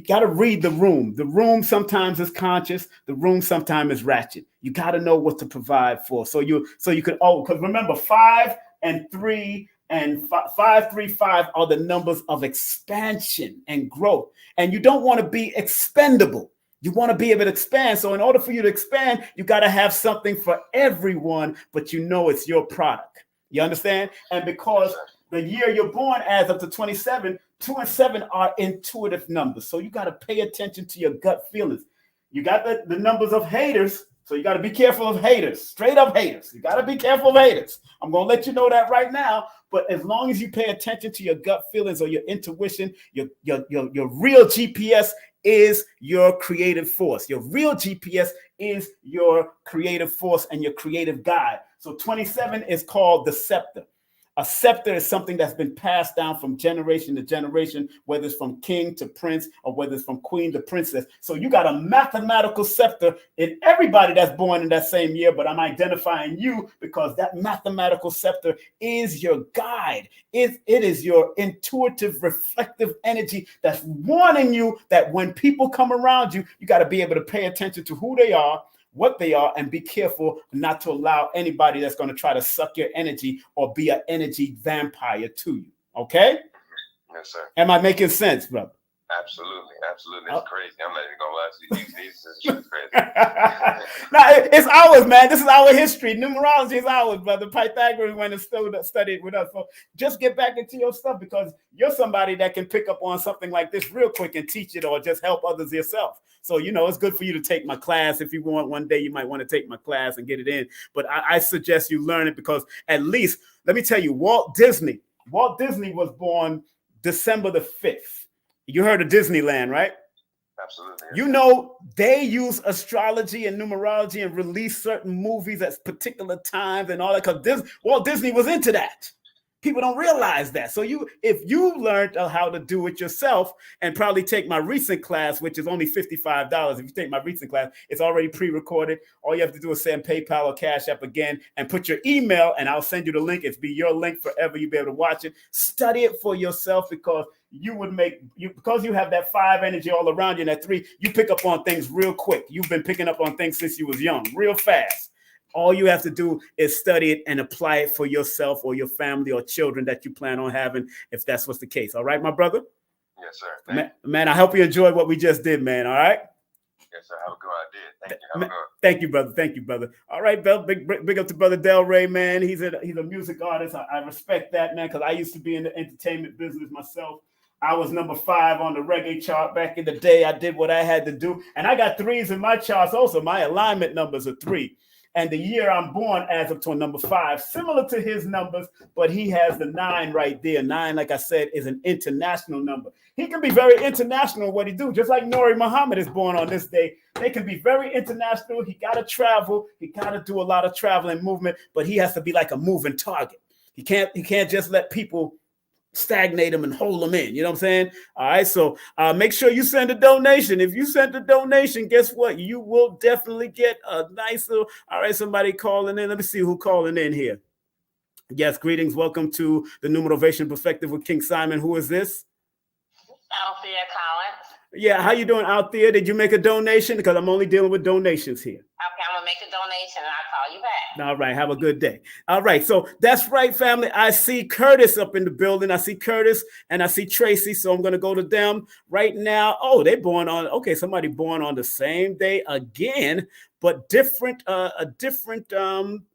got to read the room. The room sometimes is conscious. The room sometimes is ratchet. You got to know what to provide for. So you could, because remember 5 and 3 and 5, 3, 5 are the numbers of expansion and growth. And you don't want to be expendable. You want to be able to expand. So in order for you to expand, you got to have something for everyone, but you know it's your product. You understand? And because the year you're born as up to 27, 2 and 7 are intuitive numbers. So you got to pay attention to your gut feelings. You got the numbers of haters. So you got to be careful of haters, straight up haters. You got to be careful of haters. I'm going to let you know that right now. But as long as you pay attention to your gut feelings or your intuition, your real GPS is your creative force. Your real GPS is your creative force and your creative guide. So 27 is called the scepter. A scepter is something that's been passed down from generation to generation, whether it's from king to prince or whether it's from queen to princess. So you got a mathematical scepter in everybody that's born in that same year, but I'm identifying you because that mathematical scepter is your guide. It is your intuitive, reflective energy that's warning you that when people come around you, you got to be able to pay attention to who they are, what they are, and be careful not to allow anybody that's going to try to suck your energy or be an energy vampire to you. Okay? Yes, sir. Am I making sense, brother? Absolutely. It's crazy. I'm not even gonna lie to you. This is crazy. No, it's ours, man. This is our history. Numerology is ours, brother. Pythagoras went and studied with us. So just get back into your stuff, because you're somebody that can pick up on something like this real quick and teach it, or just help others yourself. So, it's good for you to take my class. If you want, one day you might want to take my class and get it in. But I suggest you learn it, because at least, let me tell you, Walt Disney was born December the 5th. You heard of Disneyland, right? Absolutely. They use astrology and numerology and release certain movies at particular times and all that, because Walt Disney was into that. People don't realize that. So if you learned how to do it yourself, and probably take my recent class, which is only $55. If you take my recent class, it's already pre-recorded. All you have to do is send PayPal or Cash App again and put your email, and I'll send you the link. It'll be your link forever. You'll be able to watch it. Study it for yourself, because because you have that 5 energy all around you, and that 3, you pick up on things real quick. You've been picking up on things since you was young, real fast. All you have to do is study it and apply it for yourself or your family or children that you plan on having, if that's what's the case. All right, my brother? Yes, sir. Man, I hope you enjoyed what we just did, man. All right? Yes, sir. Have a good idea. Thank you. Thank you, brother. All right, Bell. Big up to Brother Del Rey, man. He's a music artist. I respect that, man, because I used to be in the entertainment business myself. I was number 5 on the reggae chart back in the day. I did what I had to do. And I got 3s in my charts also. My alignment numbers are 3. And the year I'm born as of to number 5, similar to his numbers, but he has the 9 right there. 9, like I said, is an international number. He can be very international in what he do, just like Nuri Muhammad is born on this day. They can be very international. He got to travel. He got to do a lot of travel and movement, but he has to be like a moving target. He can't just let people stagnate them and hold them in. You know what I'm saying? All right. So make sure you send a donation. If you send a donation, guess what? You will definitely get a nice little. All right. Somebody calling in. Let me see who calling in here. Yes. Greetings. Welcome to the Numerovation Perspective with King Simon. Who is this? Althea Collins. Yeah. How you doing out there? Did you make a donation? Because I'm only dealing with donations here. Okay. I'm going to make a donation and I'll call you back. All right. Have a good day. All right. So that's right, family. I see Curtis up in the building. I see Curtis and I see Tracy. So I'm going to go to them right now. Oh, they're born on. Okay. Somebody born on the same day again, but different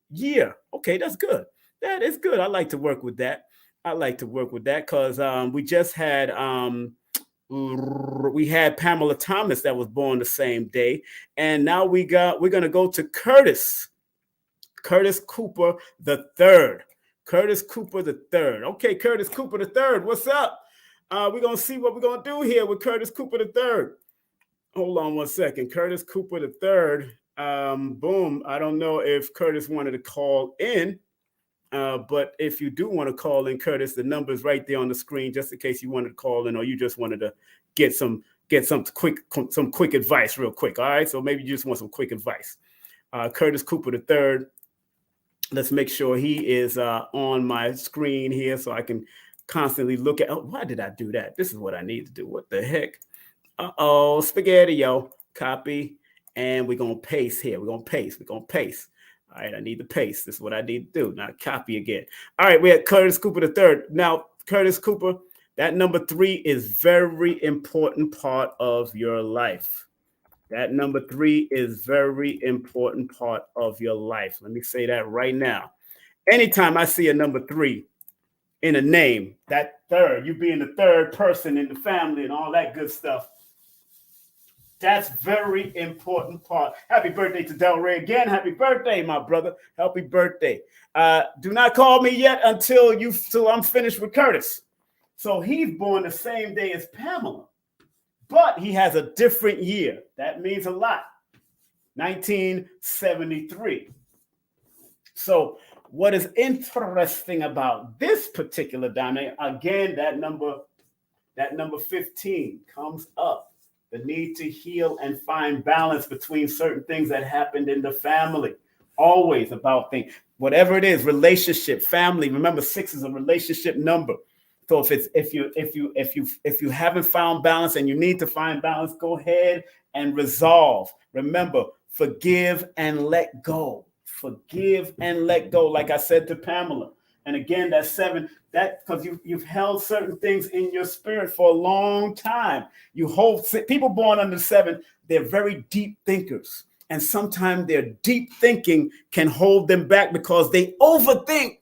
year. Okay, that's good. That is good. I like to work with that. I like to work with that because we just had we had Pamela Thomas that was born the same day, and now we're gonna go to Curtis Cooper the third. Curtis Cooper the third. Okay, Curtis Cooper the third. What's up? We're gonna see what we're gonna do here with Curtis Cooper the third. Hold on one second. Curtis Cooper the third. Boom. I don't know if Curtis wanted to call in. But if you do want to call in, Curtis, the number is right there on the screen, just in case you wanted to call in or you just wanted to get some quick advice real quick. All right. So maybe you just want some quick advice. Curtis Cooper the third. Let's make sure he is on my screen here so I can constantly look at. Oh, why did I do that? This is what I need to do. What the heck? Spaghetti, yo. Copy. And we're going to paste here. We're going to paste. All right, I need to paste. This is what I need to do. Now copy again. All right, we had Curtis Cooper the third. Now, Curtis Cooper, that number 3 is very important part of your life. That number 3 is very important part of your life. Let me say that right now. Anytime I see a number 3 in a name, that third, you being the third person in the family and all that good stuff, that's very important part. Happy birthday to Del Rey again. Happy birthday, my brother. Happy birthday. Do not call me yet until I'm finished with Curtis. So he's born the same day as Pamela, but he has a different year. That means a lot. 1973. So what is interesting about this particular dynamic, again, that number 15 comes up. The need to heal and find balance between certain things that happened in the family. Always about things, whatever it is, relationship, family. Remember, 6 is a relationship number. So if you haven't found balance and you need to find balance, go ahead and resolve. Remember, forgive and let go. Forgive and let go. Like I said to Pamela. And again, that's 7. That because you've held certain things in your spirit for a long time. You hold people born under 7. They're very deep thinkers, and sometimes their deep thinking can hold them back because they overthink.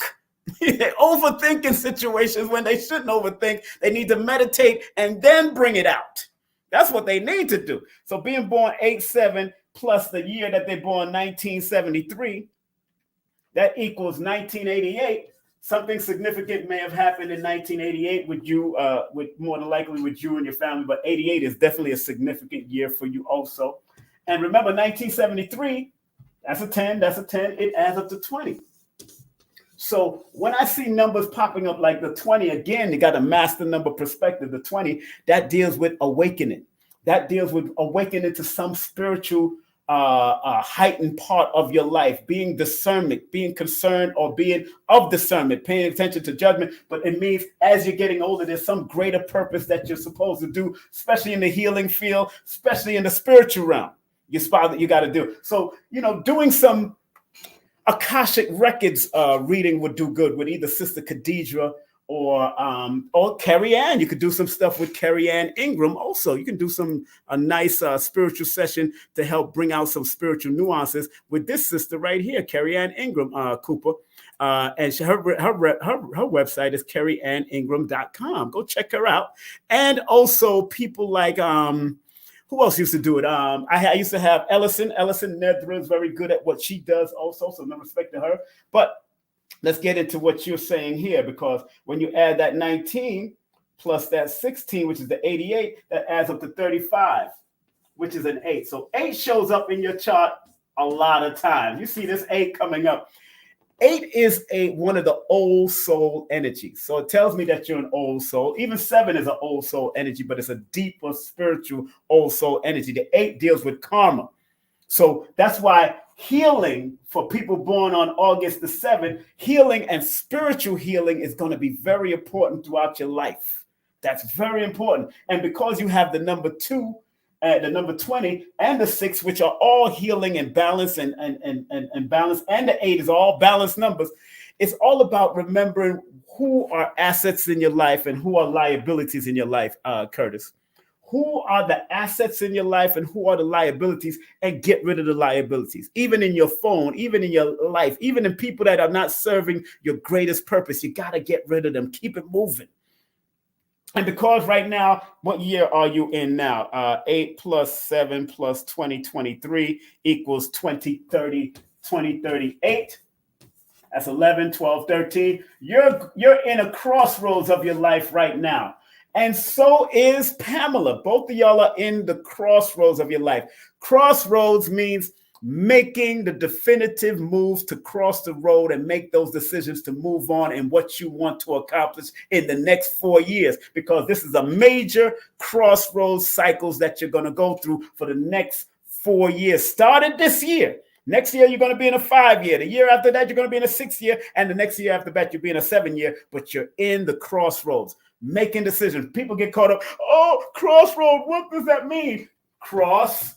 They overthink in situations when they shouldn't overthink. They need to meditate and then bring it out. That's what they need to do. So being born 8/7 plus the year that they're born 1973, that equals 1988. Something significant may have happened in 1988 with you, with more than likely with you and your family, but 88 is definitely a significant year for you also. And remember, 1973, that's a 10, it adds up to 20. So when I see numbers popping up like the 20, again, you got a master number perspective. The 20, that deals with awakening. That deals with awakening to some spiritual heightened part of your life, being discernment, being concerned or being of discernment, paying attention to judgment. But it means as you're getting older, there's some greater purpose that you're supposed to do, especially in the healing field, especially in the spiritual realm. Your spot that you got to do. So, doing some Akashic Records reading would do good with either Sister Khadijah or Carrie Ann. You could do some stuff with Carrie Ann Ingram. Also, you can do a nice spiritual session to help bring out some spiritual nuances with this sister right here, Carrie Ann Ingram Cooper. And her website is carrieanningram.com. Go check her out. And also people like who else used to do it? I used to have Ellison Nedra is very good at what she does also, so no respect to her. But let's get into what you're saying here, because when you add that 19 plus that 16, which is the 88, that adds up to 35, which is an 8. So 8 shows up in your chart a lot of times. You see this 8 coming up. 8 is one of the old soul energies. So it tells me that you're an old soul. Even 7 is an old soul energy, but it's a deeper spiritual old soul energy. The 8 deals with karma. So that's why healing for people born on August the 7th, healing and spiritual healing is going to be very important throughout your life. That's very important. And because you have the number 2, the number 20 and the 6, which are all healing and balance and balance, and the 8 is all balanced numbers. It's all about remembering who are assets in your life and who are liabilities in your life, Curtis. who are the assets in your life and who are the liabilities, and get rid of the liabilities. Even in your phone, even in your life, even in people that are not serving your greatest purpose, you got to get rid of them. Keep it moving. And because right now, what year are you in now? 8 plus 7 plus 2023 equals 2030, 2038. That's 11, 12, 13. You're in a crossroads of your life right now. And so is Pamela. Both of y'all are in the crossroads of your life. Crossroads means making the definitive moves to cross the road and make those decisions to move on in what you want to accomplish in the next 4 years, because this is a major crossroads cycles that you're going to go through for the next 4 years. Started this year. Next year, you're going to be in a 5-year. The year after that, you're going to be in a 6-year. And the next year after that, you'll be in a 7-year. But you're in the crossroads, making decisions. People get caught up. Oh, crossroad. What does that mean? Cross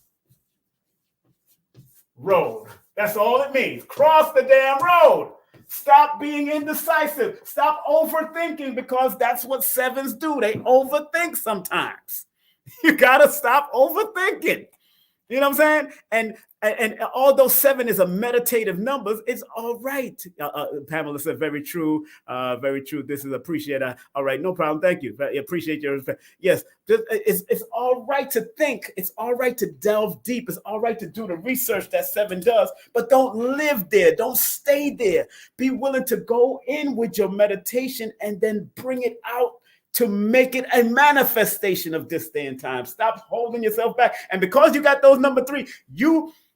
road. That's all it means. Cross the damn road. Stop being indecisive. Stop overthinking, because that's what 7s do. They overthink sometimes. You got to stop overthinking. You know what I'm saying? And although 7 is a meditative number, it's all right. Pamela said, very true. Very true. This is appreciated. All right. No problem. Thank you. I appreciate your respect. Yes. It's all right to think. It's all right to delve deep. It's all right to do the research that 7 does, but don't live there. Don't stay there. Be willing to go in with your meditation and then bring it out to make it a manifestation of this day and time. Stop holding yourself back. And because you got those number 3,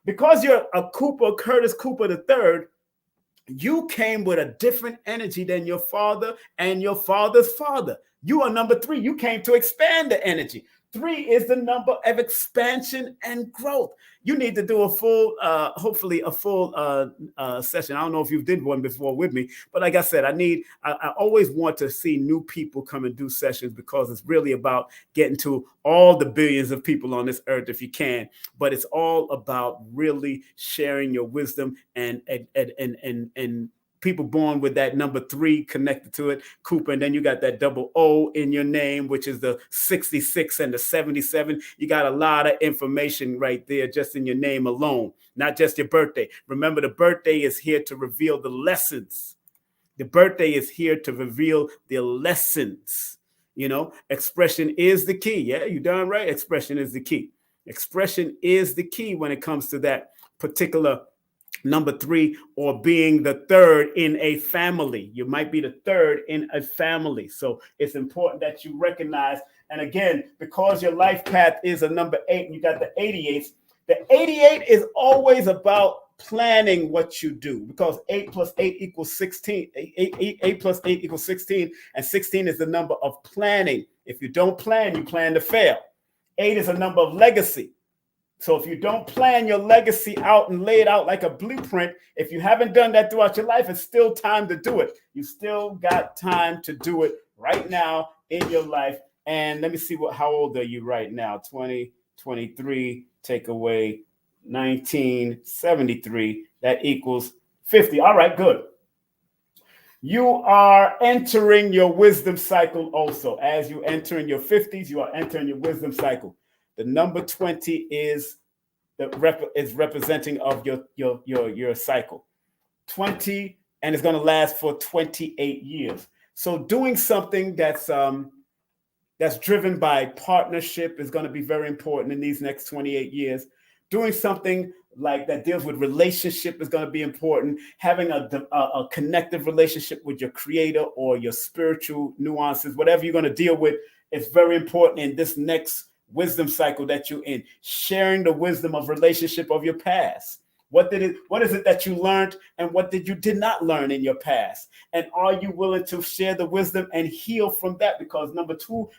because you're a Cooper, Curtis Cooper III, you came with a different energy than your father and your father's father. You are number 3. You came to expand the energy. 3 is the number of expansion and growth. You need to do a full, hopefully a full session. I don't know if you did one before with me, but like I said, I always want to see new people come and do sessions, because it's really about getting to all the billions of people on this earth if you can. But it's all about really sharing your wisdom and people born with that number 3 connected to it, Cooper, and then you got that double O in your name, which is the 66 and the 77. You got a lot of information right there just in your name alone, not just your birthday. Remember, the birthday is here to reveal the lessons. The birthday is here to reveal the lessons. You know, expression is the key. Yeah, you darn right. Expression is the key. Expression is the key when it comes to that particular number 3, or being the 3rd in a family. You might be the 3rd in a family. So it's important that you recognize. And again, because your life path is a number 8 and you got the 88, the 88 is always about planning what you do, because 8 plus 8 equals 16. 8 plus 8 equals 16, and 16 is the number of planning. If you don't plan, you plan to fail. 8 is a number of legacy. So if you don't plan your legacy out and lay it out like a blueprint, if you haven't done that throughout your life, it's still time to do it. You still got time to do it right now in your life. And let me see how old are you right now? 20, 23, take away 19, 73. That equals 50. All right, good. You are entering your wisdom cycle also. As you enter in your 50s, you are entering your wisdom cycle. The number 20 is representing of your cycle. 20, and it's going to last for 28 years. So doing something that's driven by partnership is going to be very important in these next 28 years. Doing something like that deals with relationship is going to be important. Having a connective relationship with your creator or your spiritual nuances, whatever you're going to deal with, is very important in this next wisdom cycle that you're in. Sharing the wisdom of relationship of your past. What is it that you learned, and what did not learn in your past? And are you willing to share the wisdom and heal from that? Because number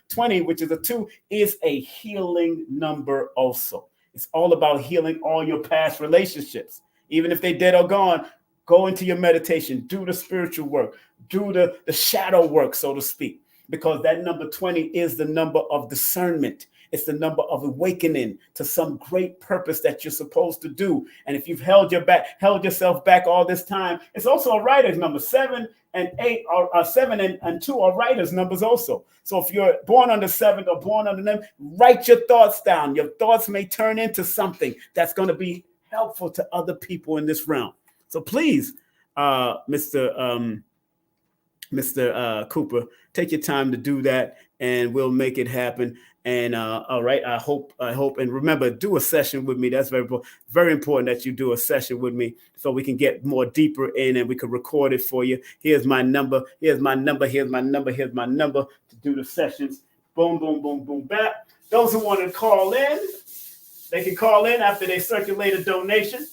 20, which is a 2, is a healing number also. It's all about healing all your past relationships. Even if they dead or gone, go into your meditation, do the spiritual work, do the shadow work, so to speak, because that number 20 is the number of discernment. It's the number of awakening to some great purpose that you're supposed to do. And if you've held yourself back all this time, it's also a writer's number. 7 and 8 are 7 and 2 are writer's numbers also. So if you're born under 7 or born under them, write your thoughts down. Your thoughts may turn into something that's going to be helpful to other people in this realm. So please, Mr. Cooper, take your time to do that, and we'll make it happen. And all right, I hope, and remember, do a session with me. That's very important that you do a session with me so we can get more deeper in and we can record it for you. Here's my number. Here's my number to do the sessions. Boom, boom, boom, boom, back. Those who want to call in, they can call in after they circulate a donation.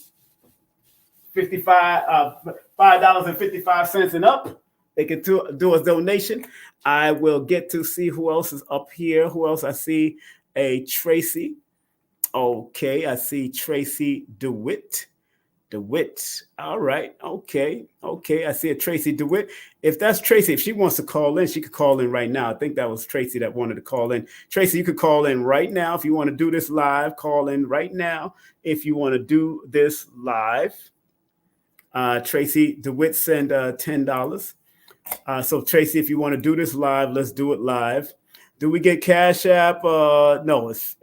$5.55 and up. They can do a donation. I will get to see who else is up here. Who else? I see a Tracy. Okay, I see Tracy DeWitt. All right. Okay. I see a Tracy DeWitt. If that's Tracy, if she wants to call in, she could call in right now. I think that was Tracy that wanted to call in. Tracy, you could call in right now. If you want to do this live, call in right now. If you want to do this live, Tracy DeWitt send $10. So Tracy, if you want to do this live, let's do it live. Do we get Cash App? No, with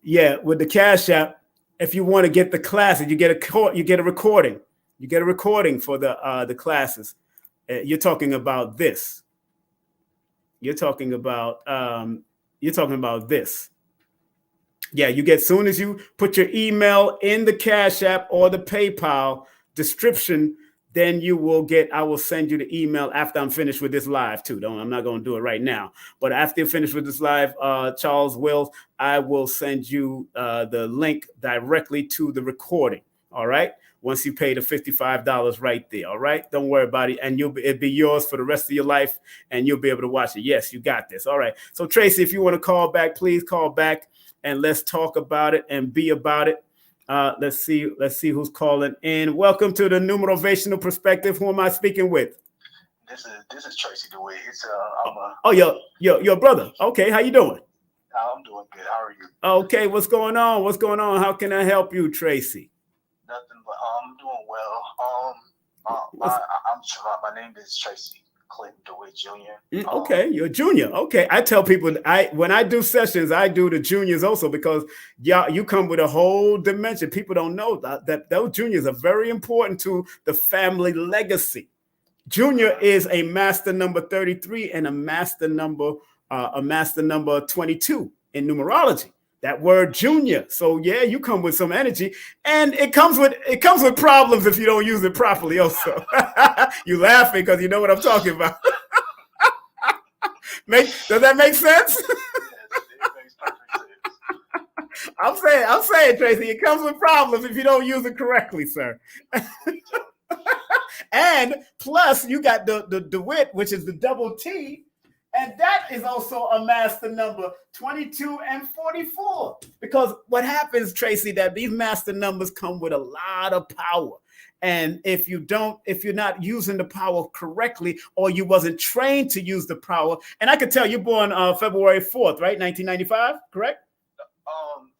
the Cash App, if you want to get the classes, you get a recording. You get a recording for the classes. You're talking about this. You're talking about this. Yeah, you get, soon as you put your email in the Cash App or the PayPal description, then you will get, I will send you the email after I'm finished with this live too. I'm not going to do it right now, but after you're finished with this live, Charles Wills, I will send you the link directly to the recording. All right. Once you pay the $55 right there. All right. Don't worry about it. And it'll be yours for the rest of your life and you'll be able to watch it. Yes, you got this. All right. So Tracy, if you want to call back, please call back and let's talk about it and be about it. Let's see who's calling in. Welcome to the Numerovational Perspective. Who am I speaking with? This is Tracy DeWitt. Your brother. Okay, how you doing? I'm doing good. How are you? Okay, what's going on? How can I help you, Tracy? Nothing, but I'm doing well. My name is Tracy Clinton DeWitt Jr. Okay, you're a junior. Okay, I tell people when I do sessions, I do the juniors also because you come with a whole dimension. People don't know that those juniors are very important to the family legacy. Junior is a master number 33 and a master number 22 in numerology. That word junior. So yeah, you come with some energy, and it comes with problems if you don't use it properly. Also, you laughing because you know what I'm talking about. Does that make sense? Yes, it makes perfect sense. I'm saying, Tracy, it comes with problems if you don't use it correctly, sir. And plus, you got the DeWitt, which is the double T. And that is also a master number, 22 and 44. Because what happens, Tracy, that these master numbers come with a lot of power. And if you're not using the power correctly, or you wasn't trained to use the power, and I could tell you're born February 4th, right? 1995, correct?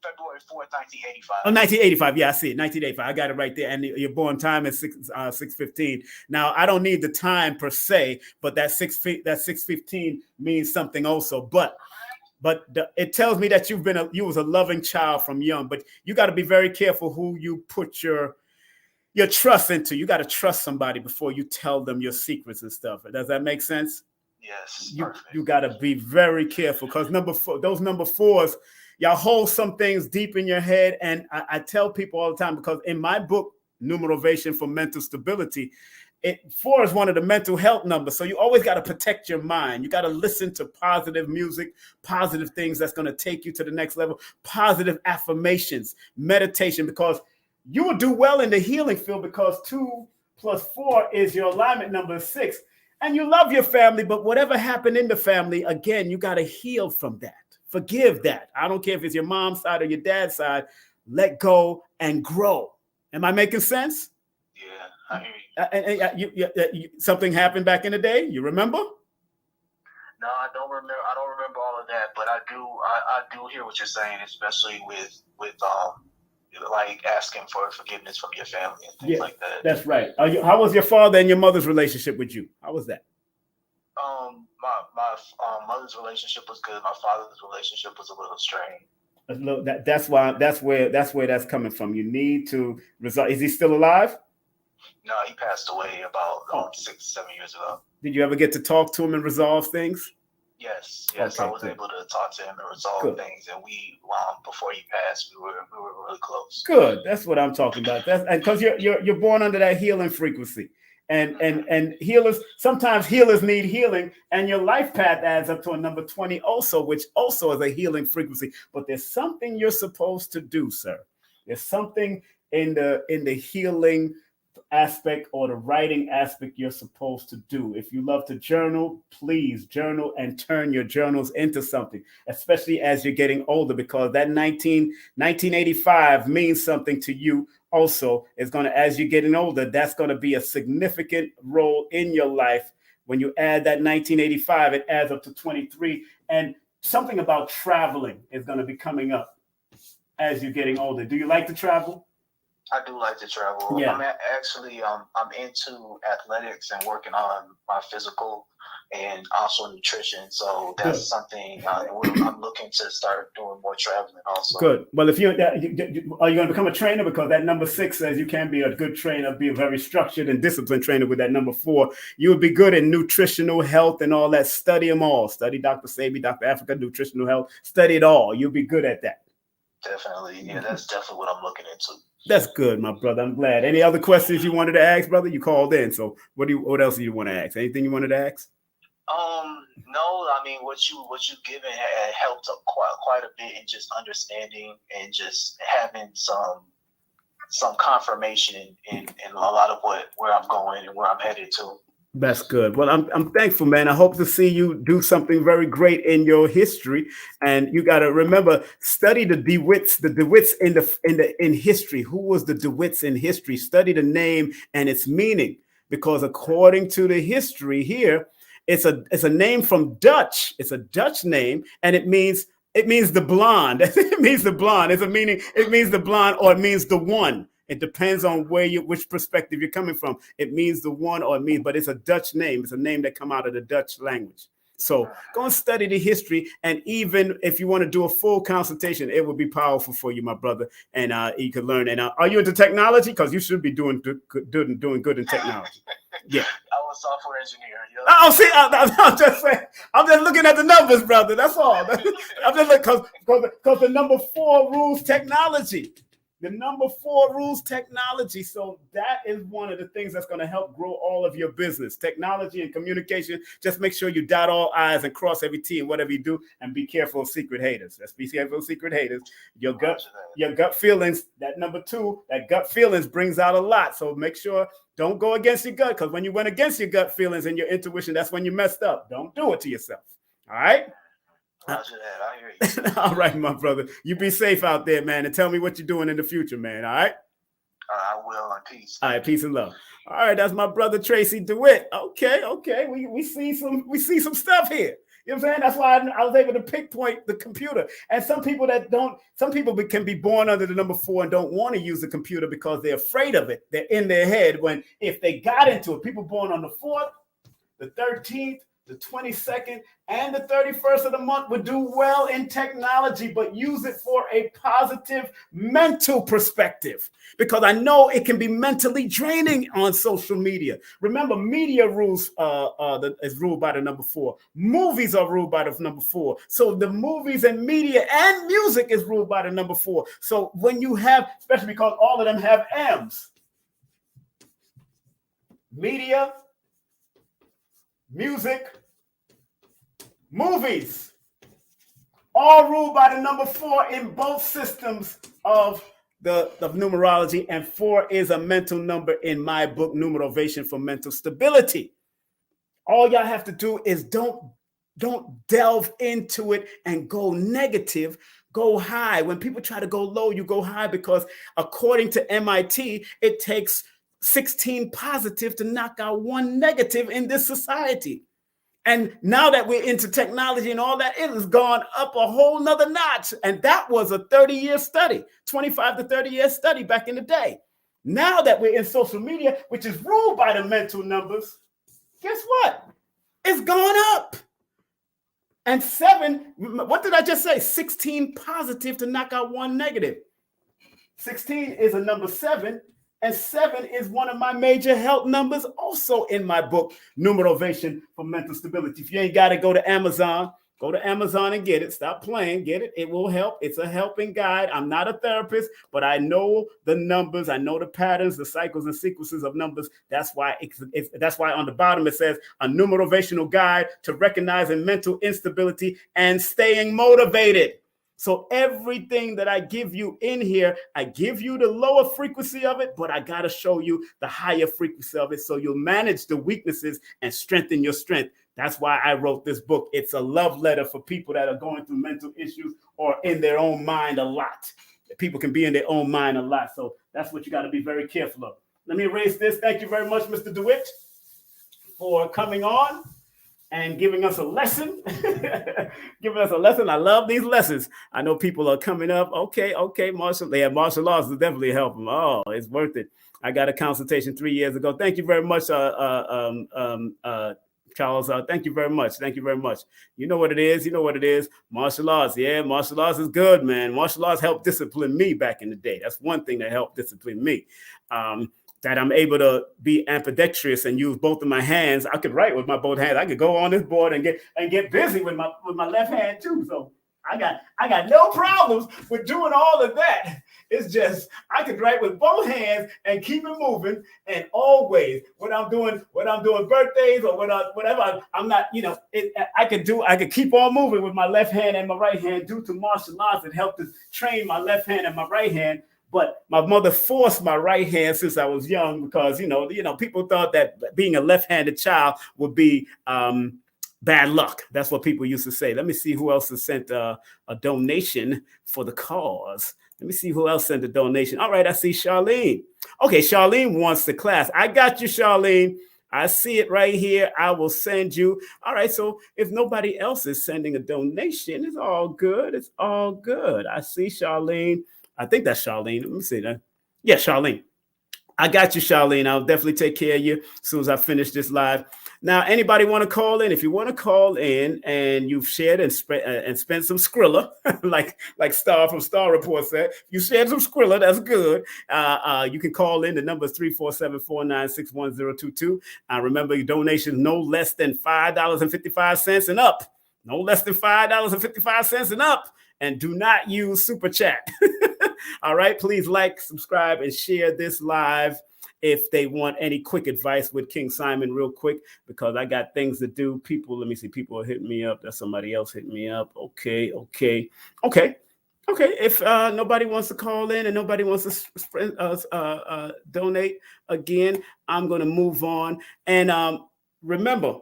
February 4th, 1985. Oh, 1985. Yeah, I see it. 1985. I got it right there. And your born time is 6:15. Now, I don't need the time per se, but that 6:15 means something also. But it tells me that you was a loving child from young. But you got to be very careful who you put your trust into. You got to trust somebody before you tell them your secrets and stuff. Does that make sense? Yes. You got to be very careful because those number fours. Y'all hold some things deep in your head. And I tell people all the time, because in my book, Numerovation for Mental Stability, 4 is one of the mental health numbers. So you always got to protect your mind. You got to listen to positive music, positive things that's going to take you to the next level, positive affirmations, meditation, because you will do well in the healing field because 2 + 4 is your alignment number 6. And you love your family, but whatever happened in the family, again, you got to heal from that. Forgive that. I don't care if it's your mom's side or your dad's side. Let go and grow. Am I making sense? Yeah, I hear you. Something happened back in the day. You remember? No, I don't remember all of that, but I do hear what you're saying, especially with like asking for forgiveness from your family and things like that. That's right. How was your father and your mother's relationship with you? How was that? My mother's relationship was good. My father's relationship was a little strained. That's where that's coming from. You need to resolve. Is he still alive? No, he passed away about 6-7 years ago. Did you ever get to talk to him and resolve things? Yes, Okay, I was able to talk to him and resolve things, and we before he passed, we were really close. Good, that's what I'm talking about. That's because you're born under that healing frequency, and healers sometimes need healing, and your life path adds up to a number 20 also, which also is a healing frequency. But there's something you're supposed to do, sir. There's something in the healing aspect or the writing aspect you're supposed to do. If you love to journal, please journal and turn your journals into something, especially as you're getting older, because that 1985 means something to you also. Is going to, as you're getting older, that's going to be a significant role in your life. When you add that 1985, it adds up to 23, and something about traveling is going to be coming up as you're getting older. Do you like to travel? I do like to travel. Yeah. I'm into athletics and working on my physical and also nutrition. So that's something I'm looking to start doing more traveling also. Good. Well, if are you going to become a trainer? Because that number 6 says you can be a good trainer, be a very structured and disciplined trainer. With that number 4, you would be good in nutritional health and all that. Study them all. Study Dr. Sabi, Dr. Africa, nutritional health. Study it all. You'll be good at that. Definitely. Yeah, that's definitely what I'm looking into. That's good, my brother. I'm glad. Any other questions you wanted to ask, brother? You called in. So what else do you want to ask? Anything you wanted to ask? No, I mean, what you've given had helped quite a bit in just understanding and just having some confirmation in a lot of where I'm going and where I'm headed to. That's good. Well, I'm thankful, man. I hope to see you do something very great in your history. And you got to remember, study the DeWitts in history. Who was the DeWitts in history? Study the name and its meaning, because according to the history here, it's a name from Dutch. It's a Dutch name, and it means the blonde. It means the blonde. It means the blonde, or it means the one. It depends on which perspective you're coming from. It means the one, or it means, but it's a Dutch name. It's a name that come out of the Dutch language. So go and study the history. And even if you want to do a full consultation, it would be powerful for you, my brother. And you could learn. And are you into technology? Because you should be doing good in technology. Yeah. I'm a software engineer. Oh, see, I'm just saying. I'm just looking at the numbers, brother. That's all. I'm just looking because the number 4 rules technology. The number 4 rules technology. So that is one of the things that's going to help grow all of your business. Technology and communication. Just make sure you dot all I's and cross every T in whatever you do, and be careful of secret haters. Let's be careful of secret haters. Your gut feelings, that number 2, that gut feelings brings out a lot. So make sure, don't go against your gut, because when you went against your gut feelings and your intuition, that's when you messed up. Don't do it to yourself. All right? Roger that. I hear you. All right, my brother. You be safe out there, man, and tell me what you're doing in the future, man. All right? I will. And peace. All right, peace and love. All right, that's my brother Tracy DeWitt. Okay. We see some stuff here. You know what I'm saying? That's why I was able to pinpoint the computer. And some people can be born under the number 4 and don't want to use the computer because they're afraid of it. They're in their head, when if they got into it, people born on the 4th, the 13th, the 22nd, and the 31st of the month would do well in technology, but use it for a positive mental perspective, because I know it can be mentally draining on social media. Remember, media rules is ruled by the number 4. Movies are ruled by the number 4. So the movies and media and music is ruled by the number 4. So when you have, especially because all of them have M's, media, music, movies, all ruled by the number 4 in both systems of numerology, and 4 is a mental number in my book, Numerovation for Mental Stability. All y'all have to do is don't delve into it and go negative. Go high. When people try to go low, you go high, because according to MIT, it takes 16 positive to knock out 1 negative in this society. And now that we're into technology and all that, it has gone up a whole nother notch. And that was a 30-year study, 25 to 30-year study back in the day. Now that we're in social media, which is ruled by the mental numbers, guess what? It's gone up. And 7, what did I just say? 16 positive to knock out 1 negative. 16 is a number 7. And 7 is one of my major health numbers also in my book, Numerovation for Mental Stability. If you ain't got to go to Amazon and get it. Stop playing, get it. It will help. It's a helping guide. I'm not a therapist, but I know the numbers. I know the patterns, the cycles and sequences of numbers. That's why that's why on the bottom it says a numerovational guide to recognizing mental instability and staying motivated. So everything that I give you in here, I give you the lower frequency of it, but I got to show you the higher frequency of it so you'll manage the weaknesses and strengthen your strength. That's why I wrote this book. It's a love letter for people that are going through mental issues or in their own mind a lot. People can be in their own mind a lot. So that's what you got to be very careful of. Let me erase this. Thank you very much, Mr. DeWitt, for coming on and giving us a lesson. Giving us a lesson. I love these lessons. I know people are coming up. Okay, martial laws will definitely help them. Oh, it's worth it. I got a consultation 3 years ago. Thank you very much, Charles. Thank you very much. Thank you very much. You know what it is. Martial laws. Yeah, martial laws is good, man. Martial laws helped discipline me back in the day. That's one thing that helped discipline me. That I'm able to be ambidextrous and use both of my hands. I could write with my both hands. I could go on this board and get busy with my left hand too. So I got no problems with doing all of that. It's just I could write with both hands and keep it moving. And always when I'm doing birthdays or whatever, I'm not, I could keep on moving with my left hand and my right hand due to martial arts. It helped to train my left hand and my right hand. But my mother forced my right hand since I was young because, people thought that being a left-handed child would be bad luck. That's what people used to say. Let me see who else has sent a donation for the cause. Let me see who else sent a donation. All right, I see Charlene. Okay, Charlene wants the class. I got you, Charlene. I see it right here. I will send you. All right, so if nobody else is sending a donation, it's all good. It's all good. I see Charlene. I think that's Charlene. Let me see that. Yeah, Charlene. I got you, Charlene. I'll definitely take care of you as soon as I finish this live. Now, anybody want to call in? If you want to call in and you've shared and spent some Skrilla, like Star from Star Report said, you shared some Skrilla, that's good. You can call in. The number is 347-496-1022. Remember, your donation no less than $5.55 and up. No less than $5.55 and up. And do not use Super Chat. All right, please like, subscribe, and share this live if they want any quick advice with King Simon real quick, because I got things to do. Let me see, people are hitting me up. That's somebody else hitting me up. Okay. If nobody wants to call in and nobody wants to donate again, I'm going to move on. And remember,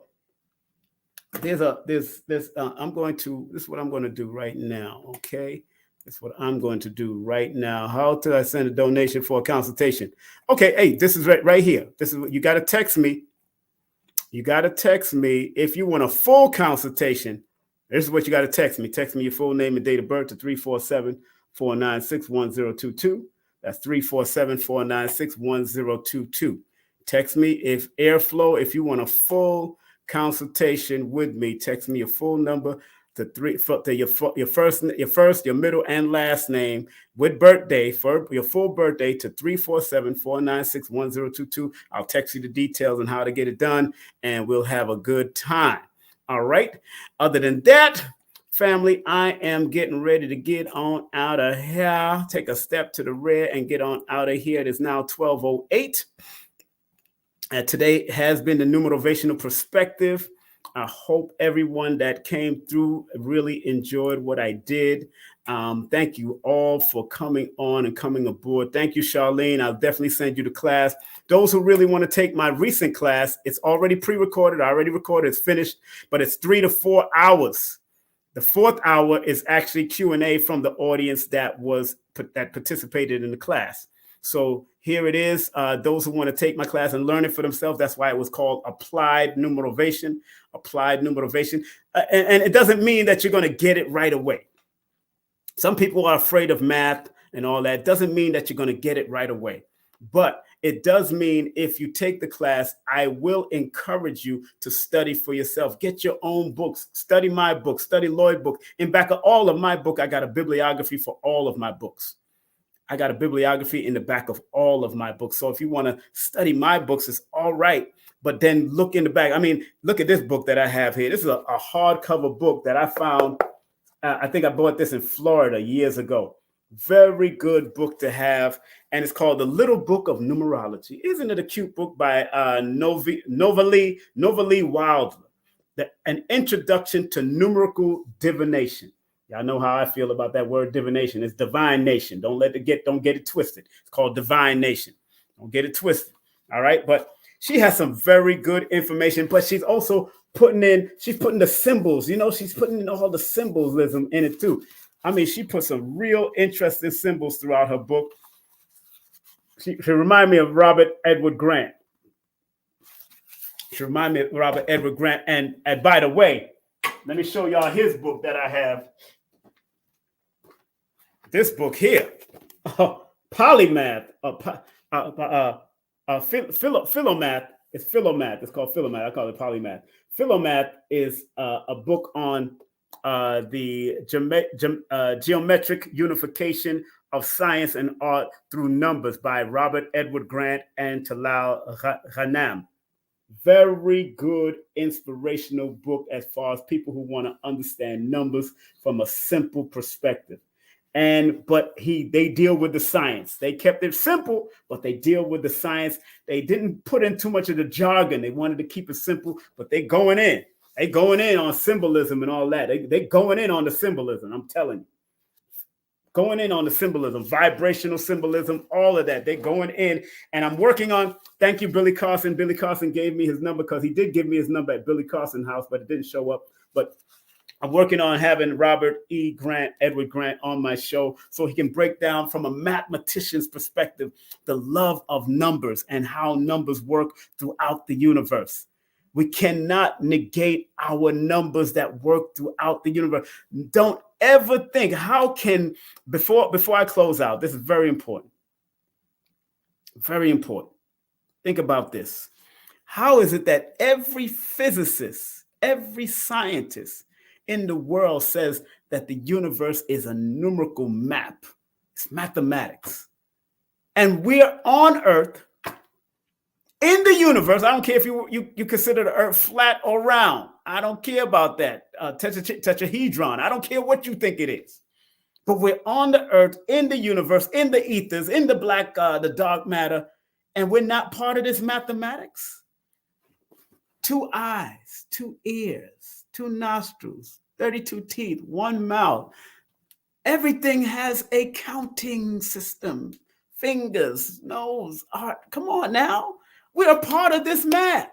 this is what I'm going to do right now. Okay. That's what I'm going to do right now. How do I send a donation for a consultation? Okay. Hey, this is right here. This is what you got to text me. You got to text me if you want a full consultation. This is what you got to text me. Text me your full name and date of birth to 347-496-1022. That's 347-496-1022. Text me if airflow, if you want a full consultation with me, text me your full number to your first, your middle, and last name with birthday for your full birthday to 347-496-1022. I'll text you the details on how to get it done, and we'll have a good time. All right. Other than that, family, I am getting ready to get on out of here. Take a step to the rear and get on out of here. It is now 12:08. Today has been the Numerovational Perspective. I hope everyone that came through really enjoyed what I did. Thank you all for coming on and coming aboard. Thank you, Charlene. I'll definitely send you the class. Those who really want to take my recent class, it's already pre-recorded. I already recorded. It's finished, but it's 3 to 4 hours. The 4th hour is actually Q&A from the audience that participated in the class. So here it is. Those who want to take my class and learn it for themselves, that's why it was called Applied Numerovation. Applied Numerovation. And it doesn't mean that you're going to get it right away. Some people are afraid of math and all that. It doesn't mean that you're going to get it right away. But it does mean if you take the class, I will encourage you to study for yourself. Get your own books. Study my book. Study Lloyd's book. In back of all of my book, I got a bibliography for all of my books. I got a bibliography in the back of all of my books. So if you want to study my books, it's all right. But then look in the back. I mean, look at this book that I have here. This is a hardcover book that I found. I think I bought this in Florida years ago. Very good book to have. And it's called The Little Book of Numerology. Isn't it a cute book by Novalee Wilder? An Introduction to Numerical Divination. Y'all know how I feel about that word divination. It's divine nation. Don't get it twisted. It's called divine nation. Don't get it twisted. All right. But she has some very good information, but she's also putting the symbols, she's putting in all the symbolism in it too. I mean, she put some real interesting symbols throughout her book. She reminds me of Robert Edward Grant. And by the way, let me show y'all his book that I have. This book here, Polymath, Philomath. It's Philomath. It's called Philomath. I call it Polymath. Philomath is a book on the geometric unification of science and art through numbers by Robert Edward Grant and Talal Ghanam. Very good inspirational book as far as people who want to understand numbers from a simple perspective. But they deal with the science. They kept it simple, but they deal with the science. They didn't put in too much of the jargon. They wanted to keep it simple, but they going in. They going in on symbolism and all that. They going in on the symbolism. I'm telling you. Going in on the symbolism, vibrational symbolism, all of that. They're going in. And I'm working on, thank you, Billy Carson. Billy Carson gave me his number because he did give me his number at Billy Carson's house, but it didn't show up. But I'm working on having Edward Grant on my show so he can break down from a mathematician's perspective the love of numbers and how numbers work throughout the universe. We cannot negate our numbers that work throughout the universe. Don't ever think, before I close out, this is very important. Very important. Think about this. How is it that every physicist, every scientist in the world says that the universe is a numerical map? It's mathematics. And we're on Earth in the universe. I don't care if you consider the Earth flat or round. I don't care about that. Tetrahedron. I don't care what you think it is. But we're on the Earth, in the universe, in the ethers, in the dark matter, and we're not part of this mathematics. 2 eyes, 2 ears, 2 nostrils, 32 teeth, 1 mouth. Everything has a counting system. Fingers, nose, heart. Come on now. We're a part of this math.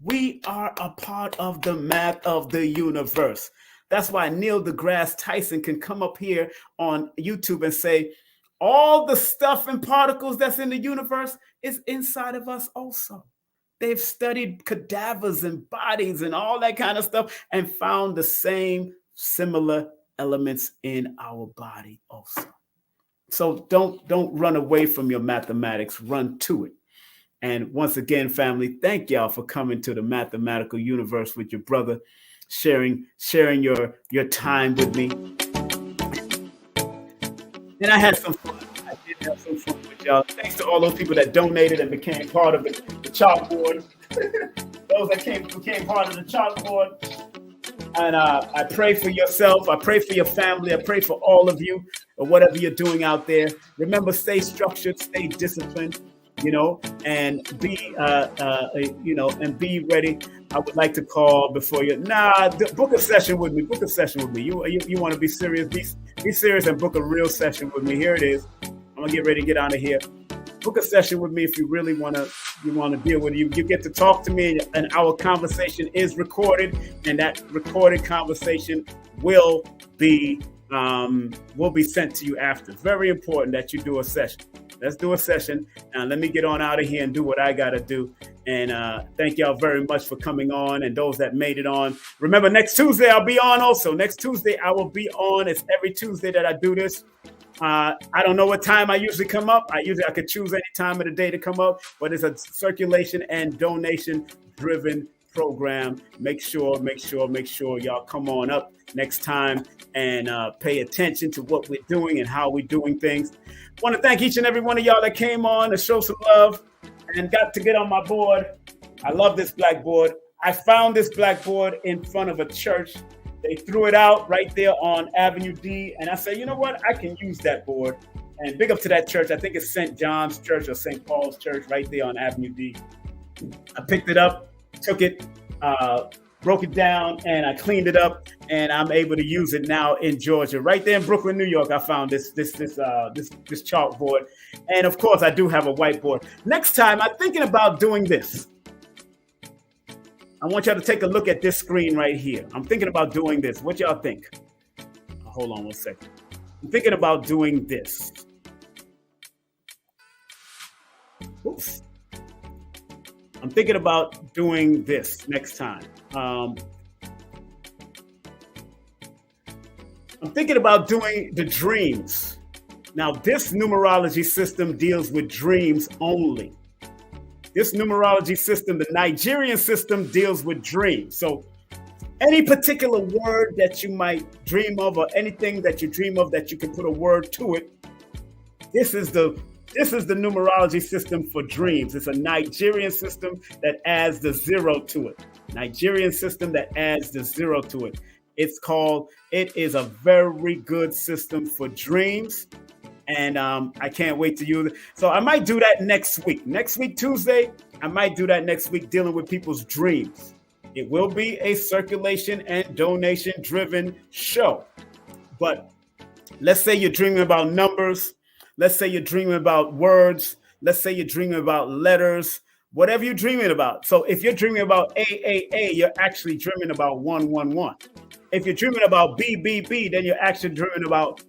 We are a part of the math of the universe. That's why Neil deGrasse Tyson can come up here on YouTube and say, all the stuff and particles that's in the universe is inside of us also. They've studied cadavers and bodies and all that kind of stuff and found the same similar elements in our body also. So don't run away from your mathematics, run to it. And once again, family, thank y'all for coming to the mathematical universe with your brother, sharing your time with me. And I had some fun. I did have some fun with y'all. Thanks to all those people that donated and became part of the chalkboard. Those that became part of the chalkboard. And I pray for yourself. I pray for your family. I pray for all of you or whatever you're doing out there. Remember, stay structured, stay disciplined. And be, and be ready. I would like to call before you. Book a session with me. Book a session with me. You want to be serious? Be serious and book a real session with me. Here it is. I'm gonna get ready to get out of here. Book a session with me if you really want to deal with it. You get to talk to me, and our conversation is recorded, and that recorded conversation will be will be sent to you after. Very important that you do a session. Let's do a session. Now, let me get on out of here and do what I got to do. And thank y'all very much for coming on, and those that made it on. Remember, next Tuesday, I'll be on also. Next Tuesday, I will be on. It's every Tuesday that I do this. I don't know what time I usually come up. I could choose any time of the day to come up, but it's a circulation and donation driven program. Make sure y'all come on up next time and pay attention to what we're doing and how we're doing things. I want to thank each and every one of y'all that came on to show some love and got to get on my board. I love this blackboard. I found this blackboard in front of a church. They threw it out right there on Avenue D. And I said, you know what? I can use that board. And big up to that church. I think it's St. John's Church or St. Paul's Church right there on Avenue D. I picked it up, took it, broke it down, and I cleaned it up, and I'm able to use it now in Georgia. Right there in Brooklyn, New York, I found this chalkboard. And of course, I do have a whiteboard. Next time, I'm thinking about doing this. I want y'all to take a look at this screen right here. I'm thinking about doing this. What y'all think? Hold on one second. I'm thinking about doing this. Oops. I'm thinking about doing this next time. I'm thinking about doing the dreams. Now, this numerology system deals with dreams only. This numerology system, the Nigerian system, deals with dreams. So any particular word that you might dream of, or anything that you dream of that you can put a word to it, this is the numerology system for dreams. It's a Nigerian system that adds the 0 to it. Nigerian system that adds the 0 to it. It is a very good system for dreams. And I can't wait to use it. So I might do that next week. Next week, Tuesday, I might do that next week, dealing with people's dreams. It will be a circulation and donation driven show. But let's say you're dreaming about numbers. Let's say you're dreaming about words. Let's say you're dreaming about letters, whatever you're dreaming about. So if you're dreaming about AAA, you're actually dreaming about 111. If you're dreaming about BBB, then you're actually dreaming about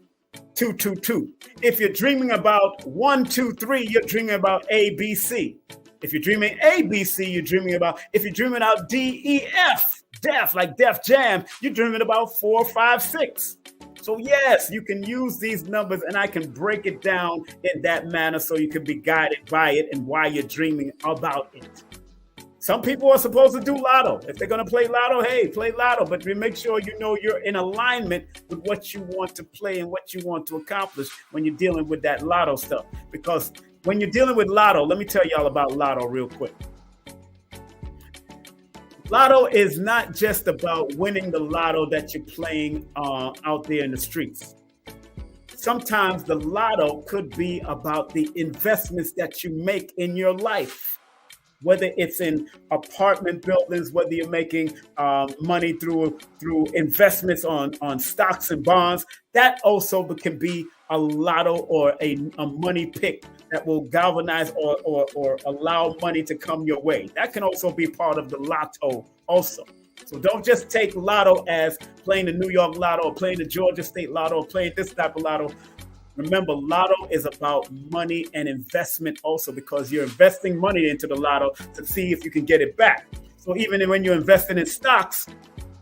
222. If you're dreaming about 123, you're dreaming about ABC. If you're dreaming ABC, you're dreaming about, if you're dreaming out DEF, Def, like Def Jam, you're dreaming about 4, 5, 6. So yes, you can use these numbers, and I can break it down in that manner so you can be guided by it and why you're dreaming about it. Some people are supposed to do lotto. If they're going to play lotto, hey, play lotto. But make sure you know you're in alignment with what you want to play and what you want to accomplish when you're dealing with that lotto stuff. Because when you're dealing with lotto, let me tell y'all about lotto real quick. Lotto is not just about winning the lotto that you're playing out there in the streets. Sometimes the lotto could be about the investments that you make in your life. Whether it's in apartment buildings, whether you're making money through investments on stocks and bonds, that also can be a lotto or a money pick that will galvanize or allow money to come your way. That can also be part of the lotto also. So don't just take lotto as playing the New York lotto or playing the Georgia State lotto or playing this type of lotto. Remember, lotto is about money and investment also, because you're investing money into the lotto to see if you can get it back. So even when you're investing in stocks,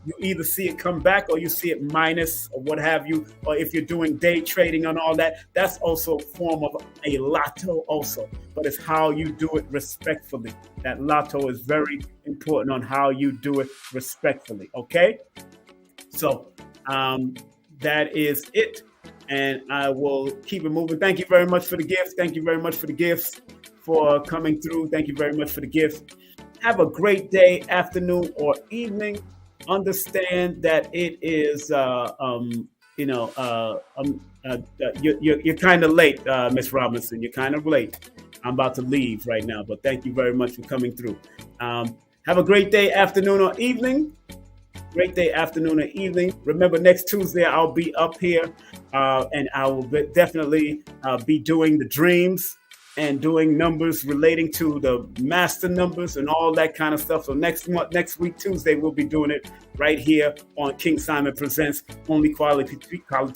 you either see it come back or you see it minus or what have you. Or if you're doing day trading and all that, that's also a form of a lotto also. But it's how you do it respectfully. That lotto is very important on how you do it respectfully. Okay? So that is it. And I will keep it moving. Thank you very much for the gifts. Thank you very much for the gifts for coming through. Thank you very much for the gifts. Have a great day, afternoon, or evening. Understand that it is, you're kind of late, Miss Robinson. You're kind of late. I'm about to leave right now, but thank you very much for coming through. Have a great day, afternoon, or evening. Great day, afternoon, or evening. Remember, next Tuesday, I'll be up here and I will definitely be doing the dreams. and doing numbers relating to the master numbers and all that kind of stuff. So next week, Tuesday, we'll be doing it right here on King Simon Presents Only Quality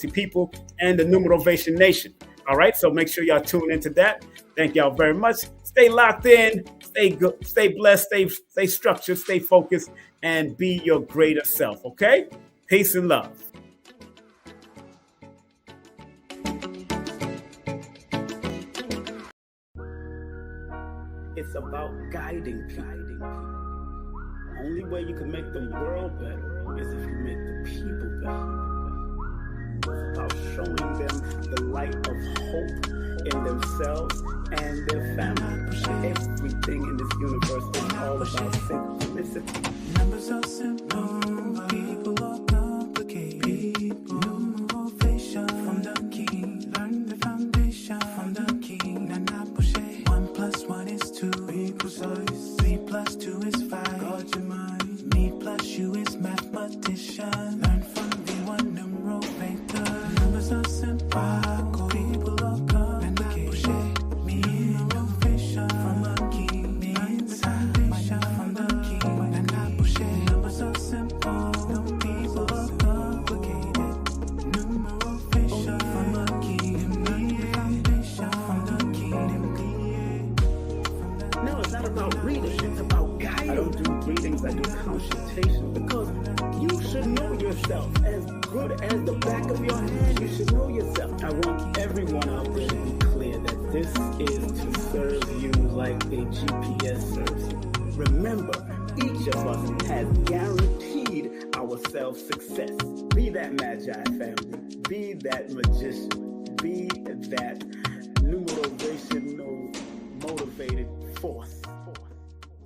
People and the Numerovation Nation. All right, so make sure y'all tune into that. Thank y'all very much. Stay locked in, stay good, stay blessed, stay structured, stay focused, and be your greater self, okay? Peace and love. It's about guiding people. Only way you can make the world better is if you make the people better. It's about showing them the light of hope in themselves and their family. Everything in this universe is all about synchronicity. Numbers are simple, people are complicated. Numerovation from the king. Learn the foundation from the king. And I push it. 1 + 1 is 2. Be precise. 3 + 2 is 5. Guard your mind. Me plus you is mathematician. Learn from the one Numerovator. Numbers are simple. People are complicated. Numerovation from the king. Learn the foundation from the king. And I push it. Numbers are simple. People are complicated. Numerovation from the king. Learn the foundation from the king. No, it's not about reading, it's about guiding. I don't do readings, I do consultation because you should know yourself. As good as the back of your hand, you should know yourself. I want everyone out there to be clear that this is to serve you like a GPS serves you. Remember, each of us has guaranteed ourselves success. Be that Magi family, be that magician, be that numerational motivated force.